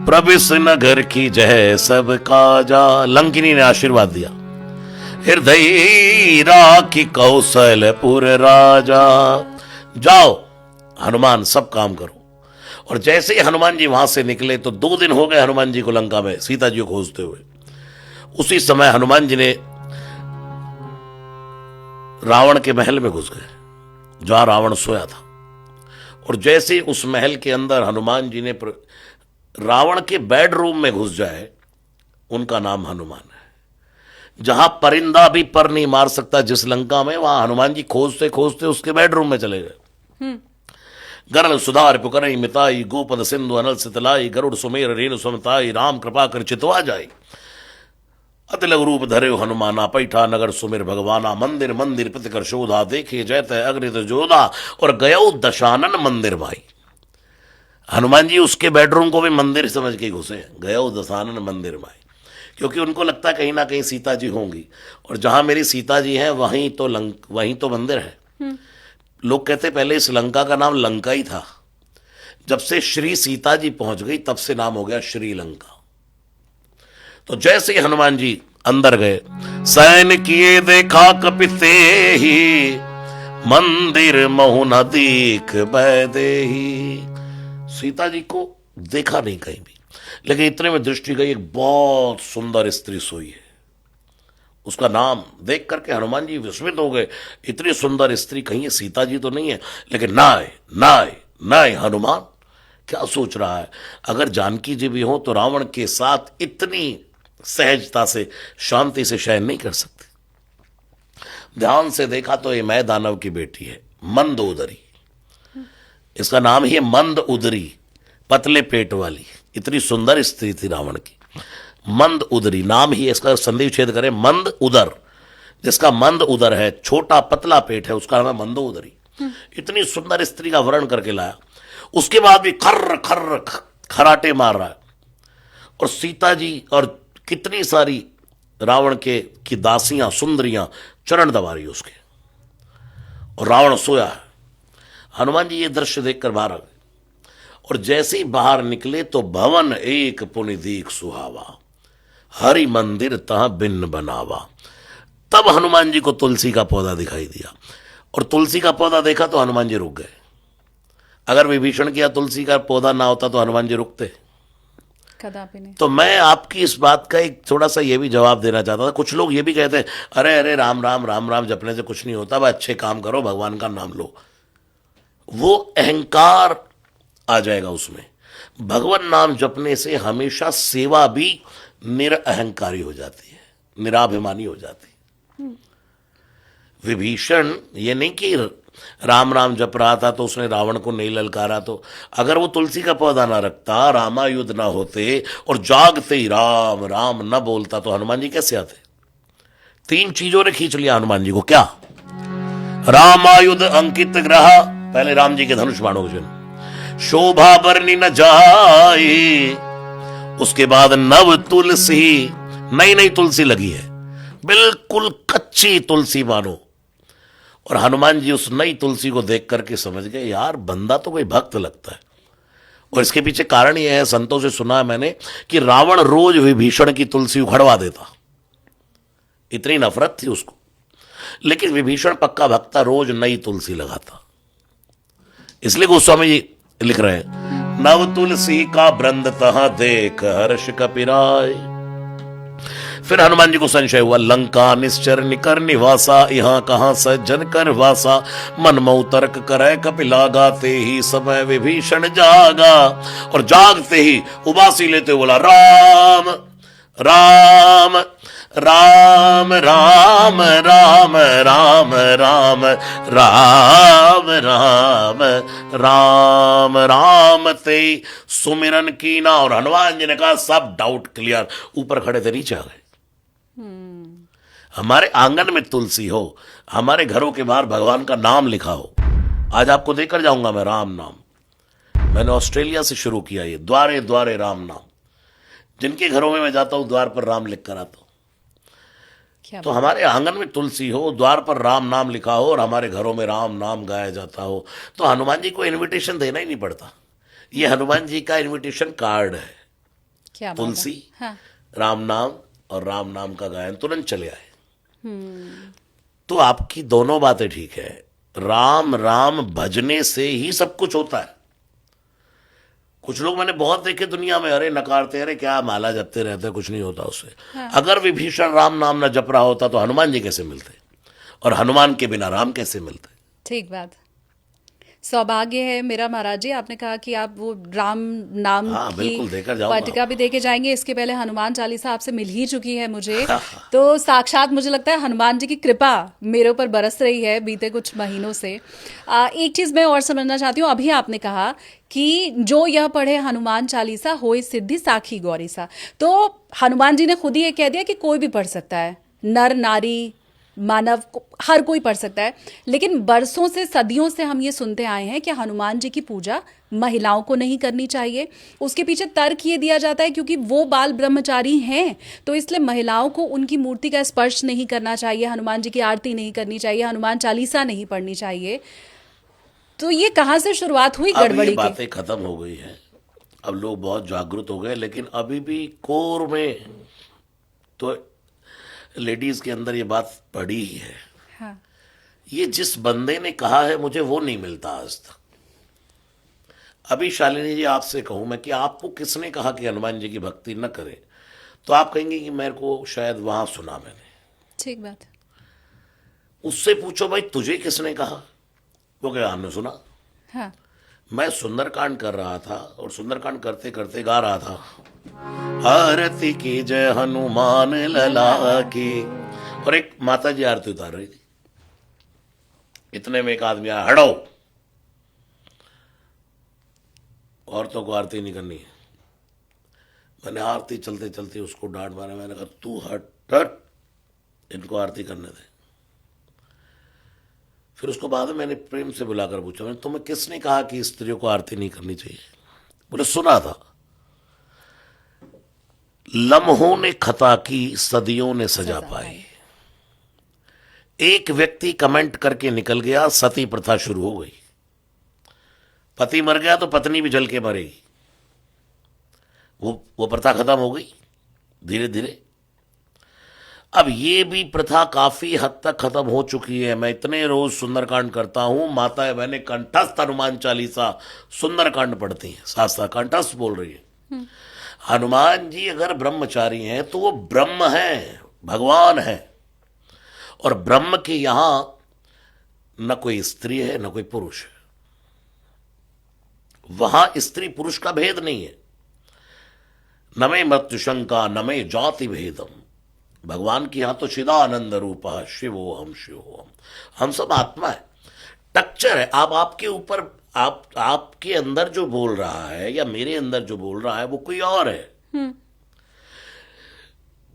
प्रविश नगर की जय सब काजा, लंकिनी ने आशीर्वाद दिया, हृदय राखी कौशलपुर राजा। जाओ हनुमान सब काम करो। और जैसे ही हनुमान जी वहां से निकले तो 2 दिन हो गए हनुमान जी को लंका में सीता जी को खोजते हुए। उसी समय हनुमान जी ने रावण के महल में घुस गए जहां रावण सोया था। और जैसे ही उस महल के अंदर हनुमान जी ने रावण के बेडरूम में घुस जाए, उनका नाम हनुमान है। जहां परिंदा भी पर नहीं मार सकता जिस लंका में, वहां हनुमान जी खोजते खोजते उसके बेडरूम में चले गए। गरल सुधार पुकरई मिताई, गोपद सिंधु अनल सितलाई, गरुड़ सुमेर रेणु सुमताई, राम कृपा कर चितवा जाई। अतिलग रूप धरे हनुमाना, पैठा नगर सुमिर भगवाना, मंदिर मंदिर प्रतिकर शोधा, देखे जयत अग्नित जोधा, और गयो दशानन मंदिर माई। हनुमान जी उसके बेडरूम को भी मंदिर समझ के घुसे, गयो दशानन मंदिर माई, क्योंकि उनको लगता है कहीं ना कहीं सीता जी होंगी, और जहां मेरी सीता जी हैं वहीं तो मंदिर है। लोग कहते पहले इस लंका का नाम लंका ही था, जब से श्री सीता जी पहुंच गई तब से नाम हो गया श्रीलंका। तो जैसे ही हनुमान जी अंदर गए, सैन किए देखा कपिते ही, मंदिर महु न दीख बैदेही। सीता जी को देखा नहीं कहीं भी, लेकिन इतने में दृष्टि गई, एक बहुत सुंदर स्त्री सोई है। उसका नाम देख करके हनुमान जी विस्मित हो गए, इतनी सुंदर स्त्री, कहीं सीता जी तो नहीं है। लेकिन नाय नाय नाय, हनुमान क्या सोच रहा है? अगर जानकी जी भी हो तो रावण के साथ इतनी सहजता से शांति से शयन नहीं कर सकते। ध्यान से देखा तो ये मैं दानव की बेटी है, मंदोदरी, इसका नाम ही है मंद उदरी, पतले पेट वाली। इतनी सुंदर स्त्री थी रावण की, मंद उदरी नाम ही इसका। संधि छेद करें, मंद उदर, जिसका मंद उदर है, छोटा पतला पेट है, उसका नाम है मंदोदरी। इतनी सुंदर स्त्री का वर्ण करके लाया, उसके बाद भी खर्र खर्र खराटे मार रहा है। और सीता जी और कितनी सारी रावण के की दासियां सुंदरियां चरण दबा रही उसके, और रावण सोया है। हनुमान जी ये दृश्य देखकर बाहर आ गए, और जैसे ही बाहर निकले तो भवन एक पुनि दीख सुहावा, हरि मंदिर तह भिन्न बनावा। तब हनुमान जी को तुलसी का पौधा दिखाई दिया, और तुलसी का पौधा देखा तो हनुमान जी रुक गए। अगर विभीषण किया तुलसी का पौधा ना होता तो हनुमान जी रुकते? कदापि नहीं। तो मैं आपकी इस बात का एक थोड़ा सा ये भी जवाब देना चाहता था। कुछ लोग ये भी कहते हैं, अरे अरे राम राम राम राम जपने से कुछ नहीं होता, भाई अच्छे काम करो, भगवान का नाम लो। वो अहंकार आ जाएगा उसमें। भगवान नाम जपने से हमेशा सेवा भी निरअहंकारी हो जाती है, निराभिमानी हो जाती है। विभीषण ये नहीं कि राम राम जप रहा था तो उसने रावण को नहीं ललकारा, तो अगर वो तुलसी का पौधा ना रखता, रामायुध ना होते और जागते ही राम राम न बोलता तो हनुमान जी कैसे आते? 3 चीजों ने खींच लिया हनुमान जी को। क्या? रामायुध अंकित ग्रह, पहले राम जी के धनुष बाणों के चिन्ह, शोभा बरनी न जाए, उसके बाद नव तुलसी, नई नई तुलसी लगी है, बिल्कुल कच्ची तुलसी मानो। और हनुमान जी उस नई तुलसी को देख करके समझ गए, यार बंदा तो कोई भक्त लगता है। और इसके पीछे कारण यह है, संतों से सुना है मैंने, कि रावण रोज विभीषण की तुलसी उखड़वा देता, इतनी नफरत थी उसको। लेकिन विभीषण पक्का भक्त था, रोज नई तुलसी लगाता। इसलिए गोस्वामी जी लिख रहे हैं, नव तुलसी का वृंद तह देख हर्ष कपिराय। फिर हनुमान जी को संशय हुआ, लंका निश्चर निकर निवासा, यहां कहां सज्जन कर वासा, मन मऊ तर्क करे कपिला, गाते ही समय विभीषण जागा। और जागते ही उबासी लेते बोला, राम राम राम राम राम राम राम राम राम राम राम ते सुमिरन कीना। और हनुमान जी ने कहा, सब डाउट क्लियर। ऊपर खड़े थे, नीचे आ गए। हमारे आंगन में तुलसी हो, हमारे घरों के बाहर भगवान का नाम लिखा हो। आज आपको देकर जाऊंगा मैं राम नाम। मैंने ऑस्ट्रेलिया से शुरू किया ये, द्वारे द्वारे राम नाम। जिनके घरों में मैं जाता हूं द्वार पर राम लिख कर आता हूं। तो हमारे आंगन में तुलसी हो, द्वार पर राम नाम लिखा हो, और हमारे घरों में राम नाम गाया जाता हो, तो हनुमान जी को इनविटेशन देना ही नहीं पड़ता। ये हनुमान जी का इनविटेशन कार्ड है। क्या तुलसी, हाँ। राम नाम और राम नाम का गायन, तुरंत चले आए। तो आपकी दोनों बातें ठीक है। राम राम भजने से ही सब कुछ होता है। कुछ लोग मैंने बहुत देखे दुनिया में, अरे नकारते, अरे क्या माला जपते रहते, कुछ नहीं होता उससे। हाँ। अगर विभीषण राम नाम न जप रहा होता तो हनुमान जी कैसे मिलते, और हनुमान के बिना राम कैसे मिलते? ठीक बात। सौभाग्य है मेरा महाराज जी, आपने कहा कि आप वो राम नाम की पट्टिका भी देके जाएंगे। इसके पहले हनुमान चालीसा आपसे मिल ही चुकी है मुझे। तो साक्षात मुझे लगता है हनुमान जी की कृपा मेरे ऊपर बरस रही है बीते कुछ महीनों से। एक चीज मैं और समझना चाहती हूँ, अभी आपने कहा कि जो यह पढ़े हनुमान चालीसा होए सिद्धि साखी गौरी सा। तो हनुमान जी ने खुद ही ये कह दिया कि कोई भी पढ़ सकता है, नर नारी मानव हर कोई पढ़ सकता है। लेकिन बरसों से, सदियों से हम ये सुनते आए हैं कि हनुमान जी की पूजा महिलाओं को नहीं करनी चाहिए। उसके पीछे तर्क ये दिया जाता है क्योंकि वो बाल ब्रह्मचारी हैं, तो इसलिए महिलाओं को उनकी मूर्ति का स्पर्श नहीं करना चाहिए, हनुमान जी की आरती नहीं करनी चाहिए, हनुमान चालीसा नहीं पढ़नी चाहिए। तो ये कहाँ से शुरुआत हुई गड़बड़ी की? बातें खत्म हो गई है, अब लोग बहुत जागरूक हो गए। लेकिन अभी भी कोर में तो लेडीज के अंदर ये बात पड़ी ही है। हाँ। ये जिस बंदे ने कहा है मुझे वो नहीं मिलता आज तक। अभी शालिनी जी आपसे कहूं मैं कि आपको किसने कहा कि हनुमान जी की भक्ति न करें, तो आप कहेंगे कि मेरे को शायद वहां सुना मैंने। ठीक बात। उससे पूछो भाई तुझे किसने कहा, वो क्या हमने सुना। हाँ। मैं सुंदरकांड कर रहा था और सुंदरकांड करते करते गा रहा था, आरती की जय हनुमान लला की, और एक माता जी आरती उतार रही थी। इतने में एक आदमी आया, हटो, औरतों को आरती नहीं करनी है। मैंने आरती चलते चलते उसको डांट मारा। मैंने कहा तू हट हट, इनको आरती करने दे। फिर उसको बाद में मैंने प्रेम से बुलाकर पूछा, मैंने तुम्हें किसने कहा कि स्त्रियों को आरती नहीं करनी चाहिए? बोले सुना था। लम्हों ने खता की, सदियों ने सजा पाई। एक व्यक्ति कमेंट करके निकल गया, सती प्रथा शुरू हो गई। पति मर गया तो पत्नी भी जल के मरेगी। वो प्रथा खत्म हो गई धीरे धीरे। अब ये भी प्रथा काफी हद तक खत्म हो चुकी है। मैं इतने रोज सुंदरकांड करता हूं, माताएं बहनें कंठस्थ हनुमान चालीसा सुंदरकांड पढ़ती हैं, साथ साथ कंठस्थ बोल रही है। हनुमान जी अगर ब्रह्मचारी हैं तो वो ब्रह्म हैं, भगवान हैं। और ब्रह्म के यहां न कोई स्त्री है न कोई पुरुष है। वहां स्त्री पुरुष का भेद नहीं है। न में मृत्यु शंका न में जाति भेदम। भगवान की यहां तो चिदानंद रूप शिवोहम शिवोहम। हम सब आत्मा है, टक्चर है। आप आपके ऊपर आपके अंदर जो बोल रहा है या मेरे अंदर जो बोल रहा है वो कोई और है।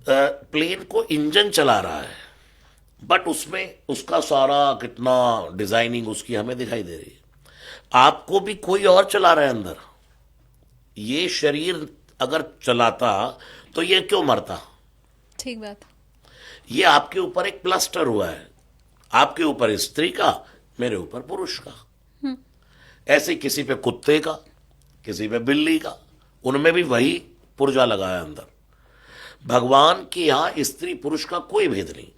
प्लेन को इंजन चला रहा है, बट उसमें उसका सारा कितना डिजाइनिंग उसकी हमें दिखाई दे रही है। आपको भी कोई और चला रहा है अंदर। ये शरीर अगर चलाता तो ये क्यों मरता? ठीक बात। ये आपके ऊपर एक प्लास्टर हुआ है, आपके ऊपर स्त्री का, मेरे ऊपर पुरुष का। ऐसे किसी पे कुत्ते का, किसी पे बिल्ली का, उनमें भी वही पुर्जा लगा है अंदर। भगवान के यहां स्त्री पुरुष का कोई भेद नहीं।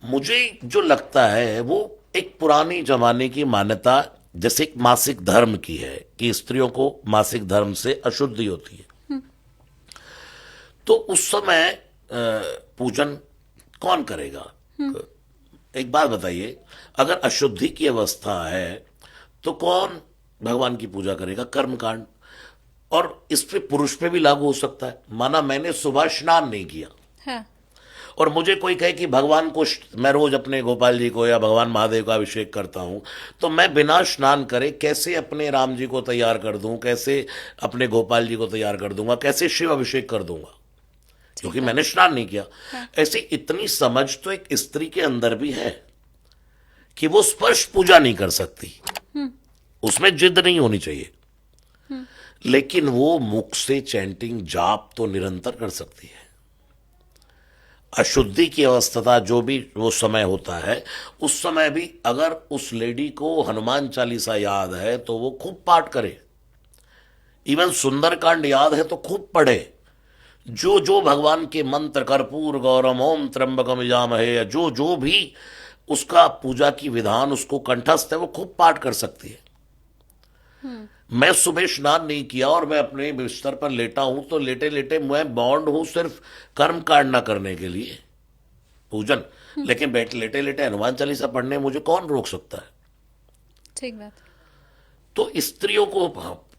मुझे जो लगता है वो एक पुरानी जमाने की मान्यता, जैसे एक मासिक धर्म की है कि स्त्रियों को मासिक धर्म से अशुद्धि होती है। तो उस समय पूजन कौन करेगा? एक बात बताइए, अगर अशुद्धि की अवस्था है तो कौन भगवान की पूजा करेगा? कर्मकांड। और इस पे पुरुष पे भी लागू हो सकता है। माना मैंने सुबह स्नान नहीं किया हाँ। और मुझे कोई कहे कि भगवान को, मैं रोज अपने गोपाल जी को या भगवान महादेव का अभिषेक करता हूं, तो मैं बिना स्नान करे कैसे अपने राम जी को तैयार कर दूं, कैसे अपने गोपाल जी को तैयार कर दूंगा, कैसे शिव अभिषेक कर दूंगा, क्योंकि मैंने स्नान नहीं किया। ऐसे इतनी समझ तो एक स्त्री के अंदर भी है कि वो स्पर्श पूजा नहीं कर सकती, उसमें जिद नहीं होनी चाहिए, लेकिन वो मुख से चैंटिंग जाप तो निरंतर कर सकती है। अशुद्धि की अवस्था जो भी वो समय होता है, उस समय भी अगर उस लेडी को हनुमान चालीसा याद है तो वो खूब पाठ करे। इवन सुंदरकांड याद है तो खूब पढ़े। जो जो भगवान के मंत्र, कर्पूर गौरम ओम त्र्यंबकम यजामहे, जो जो भी उसका पूजा की विधान उसको कंठस्थ है, वो खूब पाठ कर सकती है। मैं सुबह स्नान नहीं किया और मैं अपने बिस्तर पर लेटा हूं तो लेटे लेटे मैं बॉन्ड हूं सिर्फ कर्म कांड ना करने के लिए, पूजन, लेकिन बैठ लेटे लेटे हनुमान चालीसा पढ़ने मुझे कौन रोक सकता है? ठीक बात। तो स्त्रियों को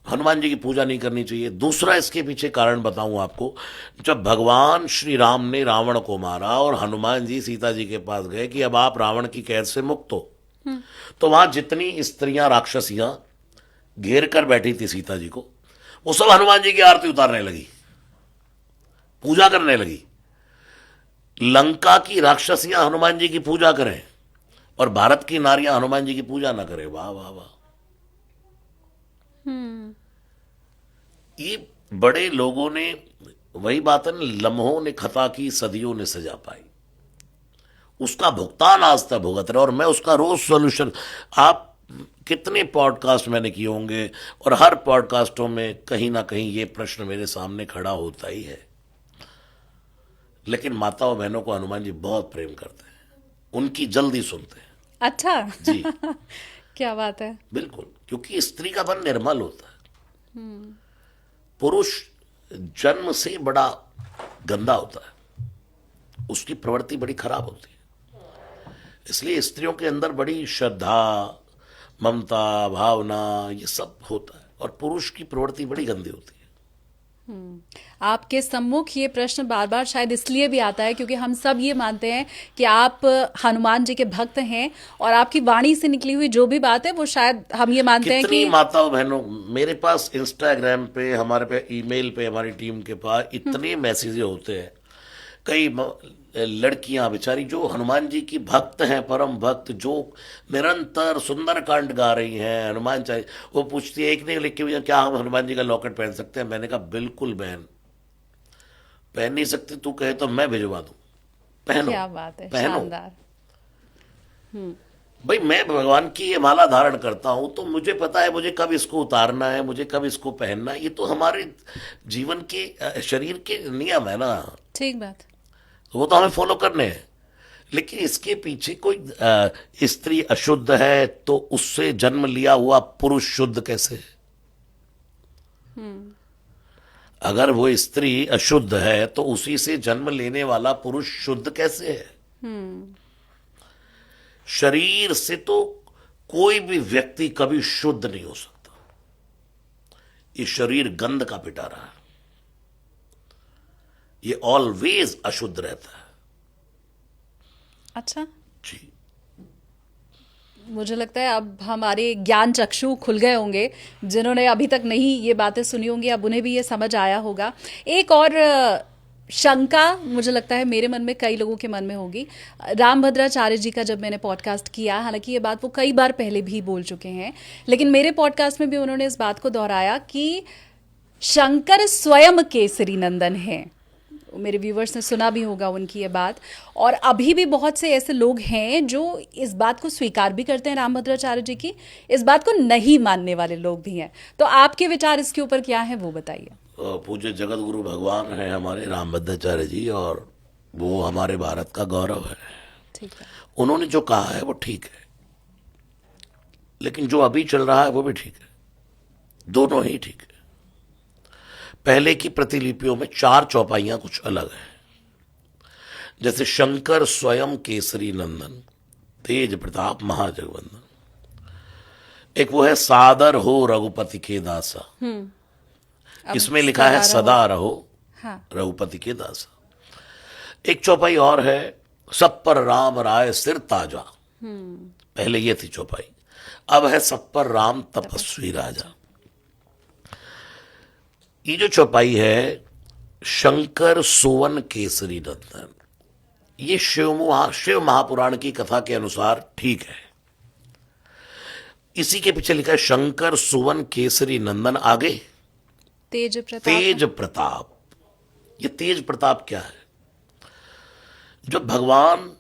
हनुमान जी की पूजा नहीं करनी चाहिए। दूसरा इसके पीछे कारण बताऊं आपको, जब भगवान श्री राम ने रावण को मारा और हनुमान जी सीता जी के पास गए कि अब आप रावण की कैद से मुक्त हो, तो वहां जितनी स्त्रियां राक्षसियां घेर कर बैठी थी सीता जी को, वो सब हनुमान जी की आरती उतारने लगी, पूजा करने लगी। लंका की राक्षसियां हनुमान जी की पूजा करें और भारत की नारियां हनुमान जी की पूजा ना करें, वाह वाह वाह। ये बड़े लोगों ने, वही बात है ना, लम्हों ने खता की, सदियों ने सजा पाई। उसका भुगतान आज तक भुगत रहे और मैं उसका रोज सॉल्यूशन, आप कितने पॉडकास्ट मैंने किए होंगे और हर पॉडकास्टों में कहीं ना कहीं ये प्रश्न मेरे सामने खड़ा होता ही है। लेकिन माताओं बहनों को हनुमान जी बहुत प्रेम करते हैं, उनकी जल्दी सुनते हैं। अच्छा जी क्या बात है। बिल्कुल, क्योंकि स्त्री का मन निर्मल होता है, पुरुष जन्म से बड़ा गंदा होता है, उसकी प्रवृत्ति बड़ी खराब होती है। इसलिए स्त्रियों के अंदर बड़ी श्रद्धा, ममता, भावना, ये सब होता है और पुरुष की प्रवृत्ति बड़ी गंदी होती है। आपके सम्मुख ये प्रश्न बार बार शायद इसलिए भी आता है क्योंकि हम सब ये मानते हैं कि आप हनुमान जी के भक्त हैं और आपकी वाणी से निकली हुई जो भी बात है वो शायद हम ये मानते हैं कि माताओं बहनों, मेरे पास इंस्टाग्राम पे, हमारे पे ईमेल पे, हमारी टीम के पास इतने मैसेजेस होते हैं कई लड़कियां बेचारी जो हनुमान जी की भक्त हैं, परम भक्त, जो निरंतर सुंदरकांड गा रही हैं, हनुमान चालीसा, वो पूछती है, एक ने लिख के भैया क्या हम हनुमान जी का लॉकेट पहन सकते हैं? मैंने कहा बिल्कुल बहन, पहन नहीं सकती तू कहे तो मैं भिजवा दूं, पहनो। क्या बात है, पहनो शानदार। भाई, मैं भगवान की ये माला धारण करता हूं तो मुझे पता है मुझे कब इसको उतारना है, मुझे कब इसको पहनना है। ये तो हमारे जीवन के शरीर के नियम है ना, ठीक बात। तो वो तो हमें फॉलो करने हैं। लेकिन इसके पीछे कोई स्त्री अशुद्ध है तो उससे जन्म लिया हुआ पुरुष शुद्ध कैसे है? अगर वो स्त्री अशुद्ध है तो उसी से जन्म लेने वाला पुरुष शुद्ध कैसे है? शरीर से तो कोई भी व्यक्ति कभी शुद्ध नहीं हो सकता। ये शरीर गंध का पिटारा है, ये ऑलवेज अशुद्ध रहता है। अच्छा, जी, मुझे लगता है अब हमारे ज्ञान चक्षु खुल गए होंगे। जिन्होंने अभी तक नहीं ये बातें सुनी होंगी, अब उन्हें भी ये समझ आया होगा। एक और शंका मुझे लगता है मेरे मन में, कई लोगों के मन में होगी। रामभद्राचार्य जी का जब मैंने पॉडकास्ट किया, हालांकि ये बात वो कई बार पहले भी बोल चुके हैं, लेकिन मेरे पॉडकास्ट में भी उन्होंने इस बात को दोहराया कि शंकर स्वयं केसरी नंदन हैं। मेरे व्यूवर्स ने सुना भी होगा उनकी ये बात। और अभी भी बहुत से ऐसे लोग हैं जो इस बात को स्वीकार भी करते हैं रामभद्राचार्य जी की, इस बात को नहीं मानने वाले लोग भी हैं। तो आपके विचार इसके ऊपर क्या है, वो बताइए। पूज्य जगत गुरु भगवान हैं हमारे रामभद्राचार्य जी, और वो हमारे भारत का गौरव है। ठीक है, उन्होंने जो कहा है वो ठीक है, लेकिन जो अभी चल रहा है वो भी ठीक है, दोनों ही ठीक है। पहले की प्रतिलिपियों में 4 चौपाइयां कुछ अलग हैं, जैसे शंकर स्वयं केसरी नंदन, तेज प्रताप महाजगवंदन। एक वो है सादर हो रघुपति के दासा, इसमें लिखा है सदा रहो हाँ, रघुपति के दासा। एक चौपाई और है, सब पर राम राय सिर ताजा। पहले ये थी चौपाई, अब है सब पर राम तपस्वी राजा। ये जो चौपाई है शंकर सुवन केसरी नंदन, ये शिव महापुराण की कथा के अनुसार ठीक है। इसी के पीछे लिखा है शंकर सुवन केसरी नंदन, आगे तेज प्रताप। तेज प्रताप। ये तेज प्रताप क्या है? जब भगवान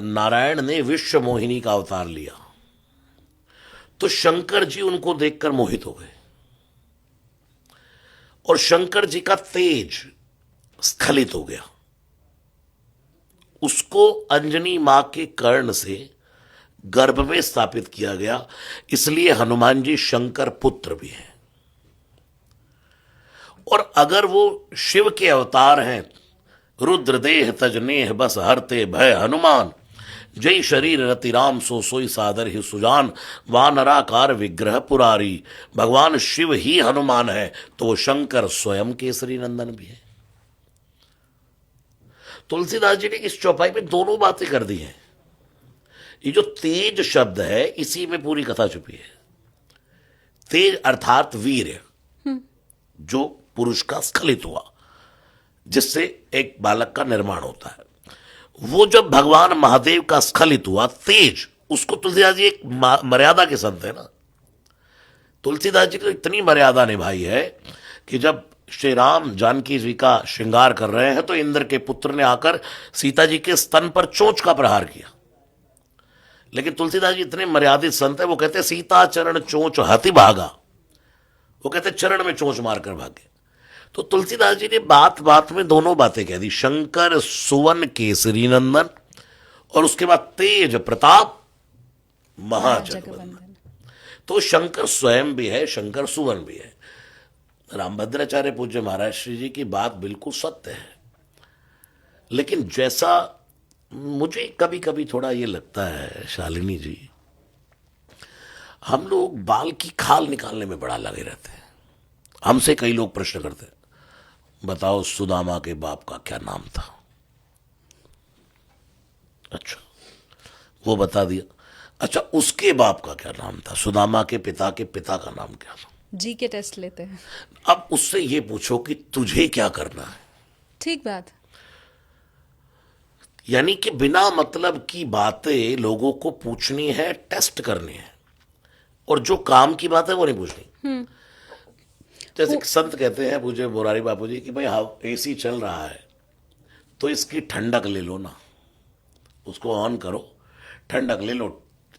नारायण ने विश्व मोहिनी का अवतार लिया तो शंकर जी उनको देखकर मोहित हो गए, और शंकर जी का तेज स्खलित हो गया। उसको अंजनी मां के कर्ण से गर्भ में स्थापित किया गया, इसलिए हनुमान जी शंकर पुत्र भी हैं। और अगर वो शिव के अवतार हैं, रुद्रदेह तजनेह बस हरते भय हनुमान, जय शरीर रति राम सो सोई सादर ही सुजान, वानराकार विग्रह पुरारी। भगवान शिव ही हनुमान है तो वो शंकर स्वयं केसरी नंदन भी है। तुलसीदास जी ने इस चौपाई में दोनों बातें कर दी हैं। ये जो तेज शब्द है इसी में पूरी कथा छुपी है। तेज अर्थात वीर, जो पुरुष का स्खलित हुआ, जिससे एक बालक का निर्माण होता है। वो जब भगवान महादेव का स्खलित हुआ तेज, उसको तुलसीदास जी एक मर्यादा के संत है ना। तुलसीदास जी को इतनी मर्यादा निभाई है कि जब श्री राम जानकी जी का श्रृंगार कर रहे हैं तो इंद्र के पुत्र ने आकर सीता जी के स्तन पर चोंच का प्रहार किया। लेकिन तुलसीदास जी इतने मर्यादित संत है, वो कहते सीता चरण चोंच हति भागा, वो कहते चरण में चोंच मारकर भागे। तो तुलसीदास जी ने बात बात में दोनों बातें कह दी, शंकर सुवन केसरी नंदन और उसके बाद तेज प्रताप महाजगवंदन। तो शंकर स्वयं भी है, शंकर सुवन भी है। रामभद्राचार्य पूज्य महाराज श्री जी की बात बिल्कुल सत्य है, लेकिन जैसा मुझे कभी कभी थोड़ा ये लगता है शालिनी जी, हम लोग बाल की खाल निकालने में बड़ा लगे रहते हैं। हमसे कई लोग प्रश्न करते हैं, बताओ सुदामा के बाप का क्या नाम था? अच्छा, वो बता दिया। अच्छा, उसके बाप का क्या नाम था? सुदामा के पिता का नाम क्या था? जी के टेस्ट लेते हैं। अब उससे ये पूछो कि तुझे क्या करना है। ठीक बात। यानी कि बिना मतलब की बातें लोगों को पूछनी है, टेस्ट करनी है, और जो काम की बात है वो नहीं पूछनी। जैसे कि संत कहते हैं पूज्य मुरारी बापू जी कि भाई हाँ एसी चल रहा है तो इसकी ठंडक ले लो ना, उसको ऑन करो, ठंडक ले लो,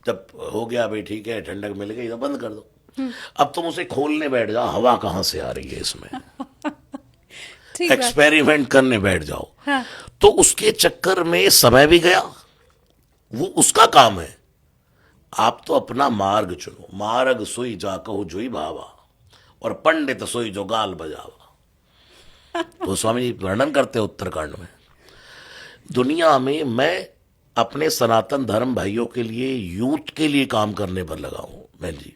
जब हो गया भाई ठीक है ठंडक मिल गई तो बंद कर दो। अब तुम उसे खोलने बैठ जाओ, हवा कहाँ से आ रही है इसमें, ठीक बात। एक्सपेरिमेंट करने बैठ जाओ। हाँ। तो उसके चक्कर में समय भी गया, वो उसका काम है। आप तो अपना मार्ग चुनो, मार्ग सोई जा कहो जोई भावा, और पंडित सोई जो गाल बजावा। तो स्वामी जी वर्णन करते हैं उत्तराखंड में। दुनिया में मैं अपने सनातन धर्म भाइयों के लिए, यूथ के लिए काम करने पर लगा हूं बहन जी।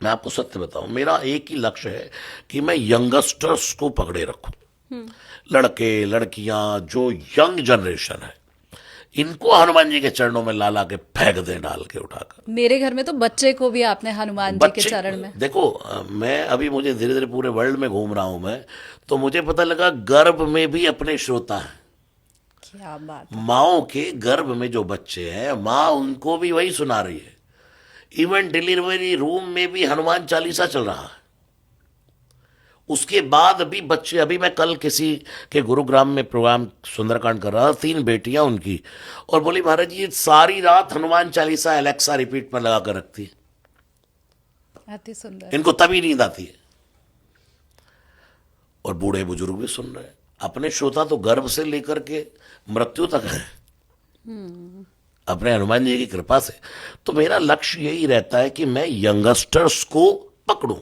मैं आपको सत्य बताऊं, मेरा एक ही लक्ष्य है कि मैं यंगस्टर्स को पकड़े रखूं। लड़के लड़कियां जो यंग जनरेशन है, इनको हनुमान जी के चरणों में ला ला के फेंक दे, डाल के उठाकर। मेरे घर में तो बच्चे को भी आपने हनुमान जी के चरण में। देखो मैं अभी मुझे धीरे धीरे पूरे वर्ल्ड में घूम रहा हूं मैं, तो मुझे पता लगा गर्भ में भी अपने श्रोता हैं। क्या बात। माओ के गर्भ में जो बच्चे हैं, माँ उनको भी वही सुना रही है। इवन डिलीवरी रूम में भी हनुमान चालीसा चल रहा है। उसके बाद भी बच्चे, अभी मैं कल किसी के गुरुग्राम में प्रोग्राम सुंदरकांड कर रहा था, 3 बेटियां उनकी, और बोली महाराज जी सारी रात हनुमान चालीसा एलेक्सा रिपीट पर लगा कर रखती है, अति सुंदर। इनको तभी नींद आती है। और बूढ़े बुजुर्ग भी सुन रहे हैं। अपने श्रोता तो गर्भ से लेकर के मृत्यु तक है अपने हनुमान जी की कृपा से। तो मेरा लक्ष्य यही रहता है कि मैं यंगस्टर्स को पकड़ूं।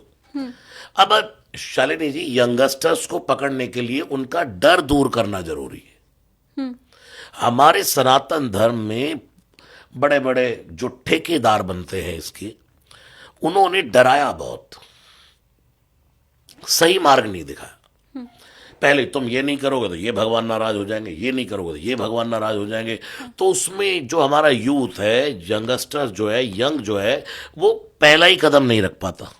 अब शालिनी जी, यंगस्टर्स को पकड़ने के लिए उनका डर दूर करना जरूरी है। हमारे सनातन धर्म में बड़े बड़े जो ठेकेदार बनते हैं इसके, उन्होंने डराया बहुत, सही मार्ग नहीं दिखाया। पहले तुम ये नहीं करोगे तो ये भगवान नाराज हो जाएंगे, ये नहीं करोगे तो ये भगवान नाराज हो जाएंगे। तो उसमें जो हमारा यूथ है, यंगस्टर्स जो है, यंग जो है, वो पहला ही कदम नहीं रख पाता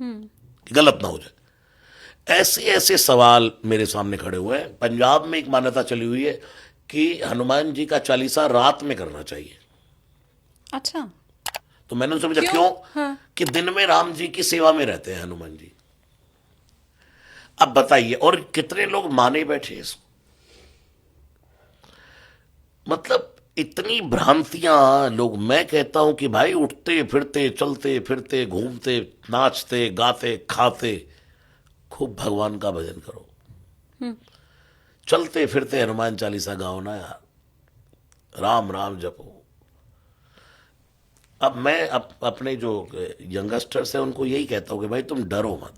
कि गलत ना हो जाए। ऐसे ऐसे सवाल मेरे सामने खड़े हुए हैं। पंजाब में एक मान्यता चली हुई है कि हनुमान जी का चालीसा रात में करना चाहिए। अच्छा। तो मैंने उनसे पूछा क्यों? हाँ। कि दिन में राम जी की सेवा में रहते हैं हनुमान जी। अब बताइए, और कितने लोग माने बैठे इसको। मतलब इतनी भ्रांतियां लोग। मैं कहता हूं कि भाई उठते फिरते चलते फिरते घूमते नाचते गाते खाते खूब भगवान का भजन करो। चलते फिरते हनुमान चालीसा गाओ ना यार, राम राम जपो। अब मैं अपने जो यंगस्टर्स हैं उनको यही कहता हूं कि भाई तुम डरो मत।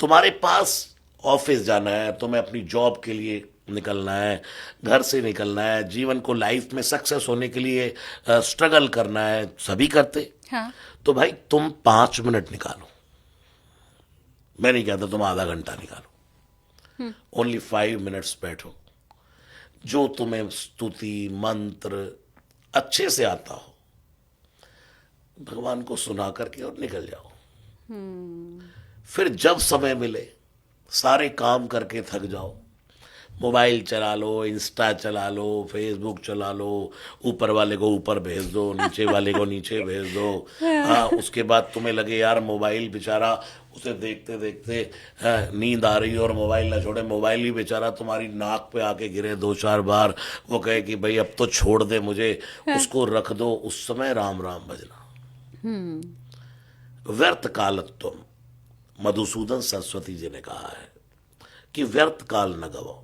तुम्हारे पास ऑफिस जाना है, तुम्हें अपनी जॉब के लिए निकलना है, घर से निकलना है, जीवन को लाइफ में सक्सेस होने के लिए स्ट्रगल करना है, सभी करते। हाँ। तो भाई तुम 5 मिनट निकालो। मैं नहीं कहता तुम आधा घंटा निकालो, ओनली 5 मिनट्स बैठो। जो तुम्हें स्तुति मंत्र अच्छे से आता हो, भगवान को सुना करके और निकल जाओ। फिर जब समय मिले, सारे काम करके थक जाओ, मोबाइल चला लो, इंस्टा चला लो, फेसबुक चला लो, ऊपर वाले को ऊपर भेज दो, नीचे वाले को नीचे भेज दो। हाँ, उसके बाद तुम्हें लगे यार मोबाइल बेचारा, उसे देखते देखते नींद आ रही है और मोबाइल ना छोड़े, मोबाइल ही बेचारा तुम्हारी नाक पे आके गिरे 2-4 बार, वो कहे कि भाई अब तो छोड़ दे मुझे, उसको रख दो। उस समय राम राम बजना। व्यर्थ कालत्वम, मधुसूदन सरस्वती जी ने कहा है कि व्यर्थ काल न गवाओ।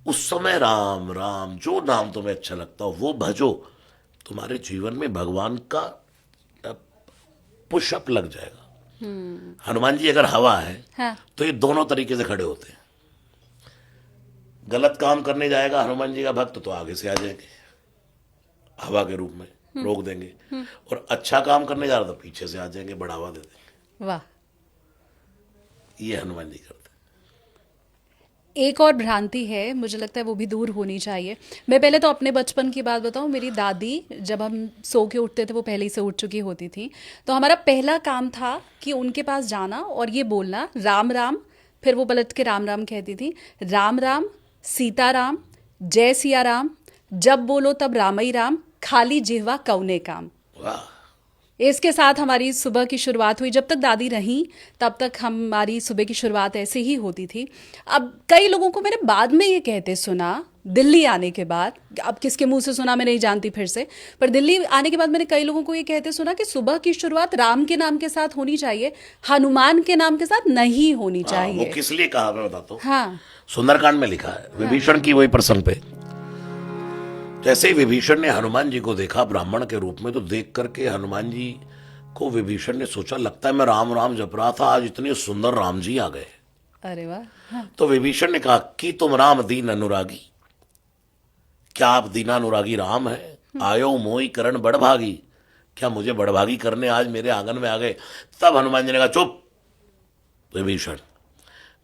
उस समय राम राम, जो नाम तुम्हें अच्छा लगता हो वो भजो। तुम्हारे जीवन में भगवान का पुशअप लग जाएगा। हनुमान जी अगर हवा है हाँ। तो ये दोनों तरीके से खड़े होते हैं। गलत काम करने जाएगा हनुमान जी का भक्त तो आगे से आ जाएंगे, हवा के रूप में रोक देंगे, और अच्छा काम करने जा रहा तो पीछे से आ जाएंगे, बढ़ावा दे देंगे। वाह। ये हनुमान जी करते हैं। एक और भ्रांति है, मुझे लगता है वो भी दूर होनी चाहिए। मैं पहले तो अपने बचपन की बात बताऊं। मेरी दादी जब हम सो के उठते थे, वो पहले ही से उठ चुकी होती थी, तो हमारा पहला काम था कि उनके पास जाना और ये बोलना राम राम। फिर वो पलट के राम राम कहती थी, राम राम सीताराम जय सिया राम, जब बोलो तब राम ही राम, खाली जिह्वा कौने काम। वाह, इसके साथ हमारी सुबह की शुरुआत हुई। जब तक दादी रहीं तब तक हमारी सुबह की शुरुआत ऐसे ही होती थी। अब कई लोगों को मैंने बाद में ये कहते सुना, दिल्ली आने के बाद, अब किसके मुंह से सुना मैं नहीं जानती फिर से, पर दिल्ली आने के बाद मैंने कई लोगों को ये कहते सुना कि सुबह की शुरुआत राम के नाम के साथ होनी चाहिए, हनुमान के नाम के साथ नहीं होनी वो चाहिए। किस लिए कहा मैं बताता हूँ। हाँ, सुंदरकांड में लिखा है विभीषण की वही प्रसंग पे। जैसे ही विभीषण ने हनुमान जी को देखा ब्राह्मण के रूप में, तो देख करके हनुमान जी को विभीषण ने सोचा, लगता है मैं राम राम जप रहा था, आज इतने सुंदर राम जी आ गए। अरे वाह। हाँ। तो विभीषण ने कहा कि तुम राम दीन अनुरागी, क्या आप दीनानुरागी राम है? आयो मोई करण बड़भागी, क्या मुझे बड़भागी करने आज मेरे आंगन में आ गए? तब हनुमान जी ने कहा, चुप विभीषण,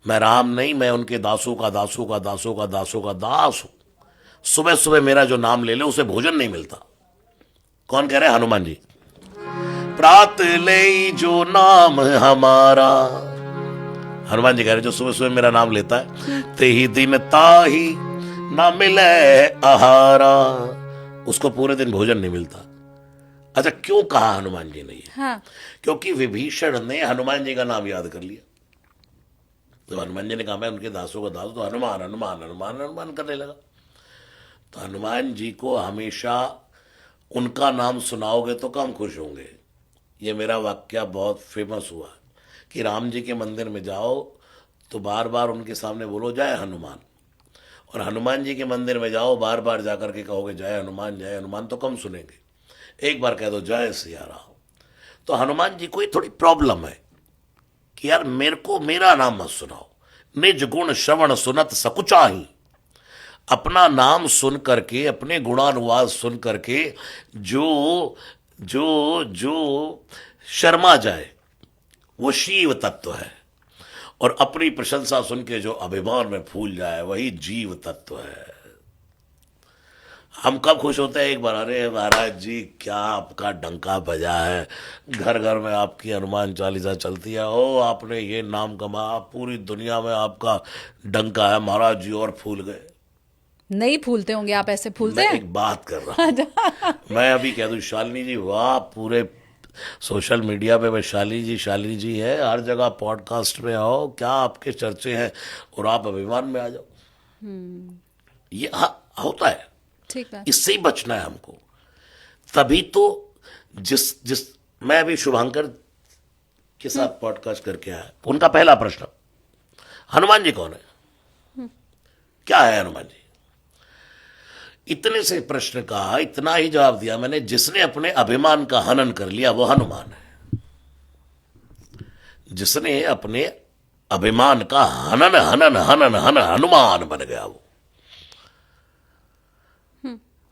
मैं राम नहीं, मैं उनके दासों का दासों का दासों का दासों का दास हूं। सुबह सुबह मेरा जो नाम ले ले उसे भोजन नहीं मिलता। कौन कह रहे हैं? हनुमान जी। प्रात ले जो नाम हमारा, हनुमान जी कह रहे जो सुबह सुबह मेरा नाम लेता है, ते ही दिन ताही ना मिले आहारा, उसको पूरे दिन भोजन नहीं मिलता। अच्छा, क्यों कहा हनुमान जी ने ये? हाँ। क्योंकि विभीषण ने हनुमान जी का नाम याद कर लिया। तो हनुमान जी ने कहा मैं उनके दासों का दास, तो हनुमान हनुमान हनुमान हनुमान करने लगा। तो हनुमान जी को हमेशा उनका नाम सुनाओगे तो कम खुश होंगे। ये मेरा वाक्य बहुत फेमस हुआ कि राम जी के मंदिर में जाओ तो बार बार उनके सामने बोलो जय हनुमान, और हनुमान जी के मंदिर में जाओ बार बार जाकर के कहोगे जय हनुमान, तो कम सुनेंगे। एक बार कह दो जय सिया राम। तो हनुमान जी को ये थोड़ी प्रॉब्लम है कि यार मेरे को मेरा नाम मत सुनाओ। निज गुण श्रवण सुनत सकुचाही, अपना नाम सुन करके, अपने गुणानुवाद सुन करके जो जो जो शर्मा जाए वो शिव तत्व है, और अपनी प्रशंसा सुन के जो अभिमान में फूल जाए वही जीव तत्व है। हम कब खुश होते हैं? एक बार, अरे महाराज जी क्या आपका डंका बजा है, घर घर में आपकी हनुमान चालीसा चलती है, ओ आपने ये नाम कमाया, पूरी दुनिया में आपका डंका है महाराज जी, और फूल गए। नहीं फूलते होंगे आप, ऐसे फूलते मैं हैं? एक बात कर रहा हूं। मैं अभी कह दूं शालिनी जी, वाह, पूरे सोशल मीडिया पे मैं शालिनी जी है, हर जगह पॉडकास्ट में आओ, क्या आपके चर्चे हैं, और आप अभिमान में आ जाओ। ये होता है। ठीक है। इससे ही बचना है हमको। तभी तो जिस मैं अभी शुभांकर के साथ पॉडकास्ट करके आया, उनका पहला प्रश्न, हनुमान जी कौन है? क्या है हनुमान जी? इतने से प्रश्न का इतना ही जवाब दिया मैंने, जिसने अपने अभिमान का हनन कर लिया वो हनुमान है। जिसने अपने अभिमान का हनन हनन हनन हनन हनुमान बन गया वो।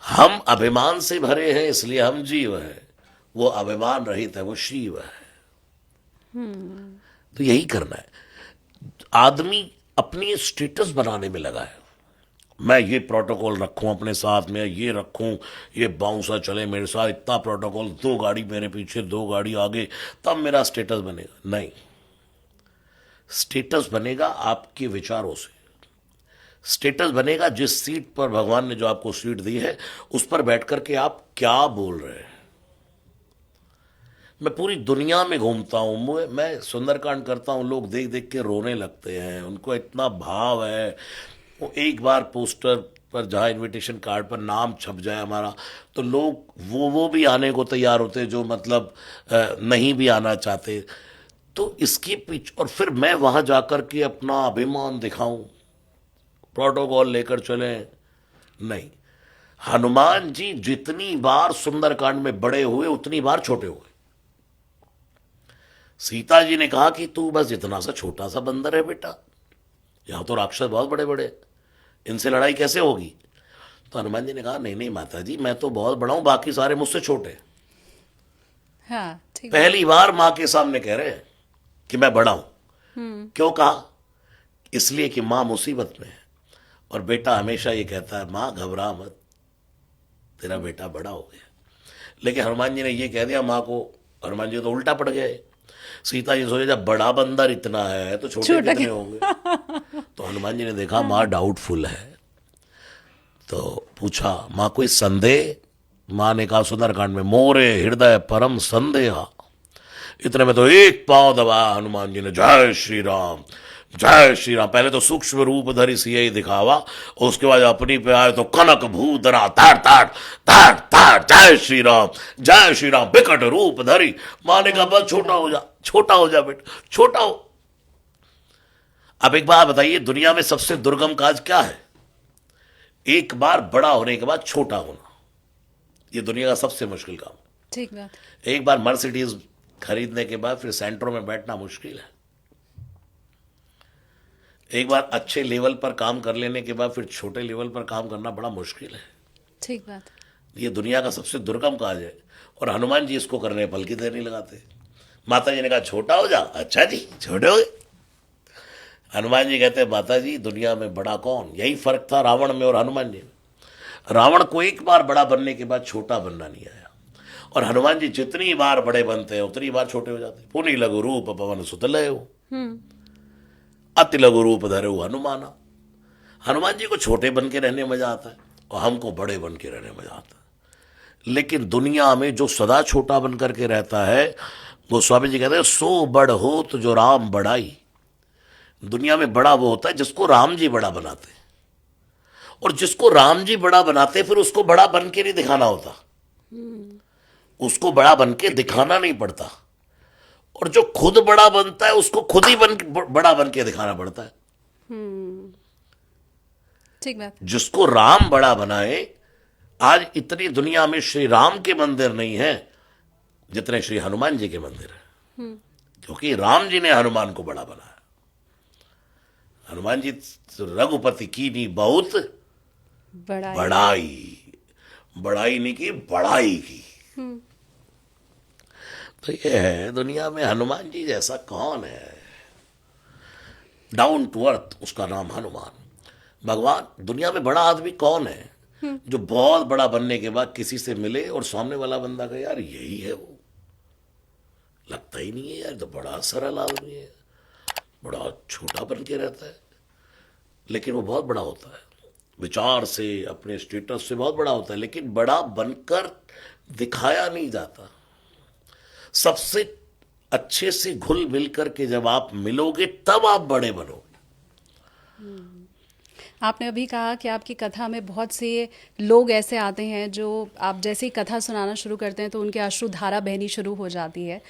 हम अभिमान से भरे हैं इसलिए हम जीव हैं, वो अभिमान रहित है वो शिव है। तो यही करना है। आदमी अपनी स्टेटस बनाने में लगा है, मैं ये प्रोटोकॉल रखूं अपने साथ में, ये रखूं, ये बाउंसर चले मेरे साथ, इतना प्रोटोकॉल, 2 गाड़ी मेरे पीछे 2 गाड़ी आगे, तब मेरा स्टेटस बनेगा। नहीं, स्टेटस बनेगा आपके विचारों से। स्टेटस बनेगा जिस सीट पर भगवान ने जो आपको सीट दी है उस पर बैठ करके आप क्या बोल रहे हैं। मैं पूरी दुनिया में घूमता हूं, मैं सुंदरकांड करता हूं, लोग देख देख के रोने लगते हैं, उनको इतना भाव है। वो एक बार पोस्टर पर जहां इनविटेशन कार्ड पर नाम छप जाए हमारा, तो लोग वो भी आने को तैयार होते जो मतलब नहीं भी आना चाहते। तो इसके पीछे, और फिर मैं वहां जाकर के अपना अभिमान दिखाऊं, प्रोटोकॉल लेकर चले? नहीं। हनुमान जी जितनी बार सुंदरकांड में बड़े हुए उतनी बार छोटे हुए। सीता जी ने कहा कि तू बस इतना सा छोटा सा बंदर है बेटा, यहां तो राक्षस बहुत बड़े बड़े, इनसे लड़ाई कैसे होगी? तो हनुमान जी ने कहा नहीं नहीं माता जी, मैं तो बहुत बड़ा हूं, बाकी सारे मुझसे छोटे। हाँ, ठीक। पहली बार मां के सामने कह रहे हैं कि मैं बड़ा हूं। क्यों कहा? इसलिए कि मां मुसीबत में है, और बेटा हमेशा ये कहता है मां घबरा मत, तेरा बेटा बड़ा हो गया। लेकिन हनुमान जी ने ये कह दिया मां को, हनुमान जी तो उल्टा पड़ गए। सीता जी सोचे जब बड़ा बंदर इतना है तो छोटे कितने होंगे। तो हनुमान जी ने देखा मां डाउटफुल है, तो पूछा माँ कोई संदेह? माँ ने कहा सुंदरकांड में मोरे हृदय परम संदेहा। इतने में तो एक पांव दबाया हनुमान जी ने, जय श्री राम जय श्री राम। पहले तो सूक्ष्म रूप धरी सियहि ही दिखावा, उसके बाद अपनी पे आए तो कनक भूधरा ताड़ ताड़ ताड़ ताड़, जय श्री राम विकट रूप धरी। माँ ने कहा बस छोटा हो जा, छोटा हो जा बेटा, छोटा हो। अब एक बात बताइए, दुनिया में सबसे दुर्गम काज क्या है? एक बार बड़ा होने के बाद छोटा होना, ये दुनिया का सबसे मुश्किल काम। ठीक बात। एक बार मर्सिडीज खरीदने के बाद फिर सेंटरों में बैठना मुश्किल है। एक बार अच्छे लेवल पर काम कर लेने के बाद फिर छोटे लेवल पर काम करना बड़ा मुश्किल है। ठीक बात। ये दुनिया का सबसे दुर्गम काज है, और हनुमान जी इसको करने पल की देर नहीं लगाते। माता जी ने कहा छोटा हो जा। अच्छा जी, छोटे हो गए। हनुमान जी कहते हैं माता जी दुनिया में बड़ा कौन? यही फर्क था रावण में और हनुमान जी में। रावण को एक बार बड़ा बनने के बाद छोटा बनना नहीं आया, और हनुमान जी जितनी बार बड़े बनते हैं उतनी बार छोटे हो जाते। पुनि लघु रूप पवन सुत लयो, अति लघु रूप धरे हनुमाना। हनुमान जी को छोटे बन के रहने मजा आता है और हमको बड़े बन के रहने मजा आता है। लेकिन दुनिया में जो सदा छोटा बन करके रहता है, वो स्वामी जी कहते हैं सो बड़ होत जो राम बढ़ाई। दुनिया में बड़ा वो होता है जिसको राम जी बड़ा बनाते, और जिसको राम जी बड़ा बनाते फिर उसको बड़ा बन के नहीं दिखाना होता, उसको बड़ा बन के दिखाना नहीं पड़ता। और जो खुद बड़ा बनता है उसको खुद ही बड़ा बन के दिखाना पड़ता है। ठीक बात। जिसको राम बड़ा बनाए, आज इतनी दुनिया में श्री राम के मंदिर नहीं है जितने श्री हनुमान जी के मंदिर है, क्योंकि राम जी ने हनुमान को बड़ा बनाया। हनुमान जी रघुपति की नहीं बहुत बड़ाई, बड़ाई नहीं की, बड़ाई की। तो ये है दुनिया में हनुमान जी जैसा कौन है? डाउन टू अर्थ, उसका नाम हनुमान। भगवान, दुनिया में बड़ा आदमी कौन है जो बहुत बड़ा बनने के बाद किसी से मिले और सामने वाला बंदा कहे यार यही है वो? लगता ही नहीं है यार, तो बड़ा सरल आदमी है, बड़ा छोटा बन के रहता है, लेकिन वो बहुत बड़ा होता है। विचार से, अपने स्टेटस से बहुत बड़ा होता है, लेकिन बड़ा बनकर दिखाया नहीं जाता। सबसे अच्छे से घुल मिल करके जब आप मिलोगे तब आप बड़े बनोगे। आपने अभी कहा कि आपकी कथा में बहुत से लोग ऐसे आते हैं जो आप जैसे ही कथा सुनाना शुरू करते हैं तो उनके अश्रुधारा बहनी शुरू हो जाती है।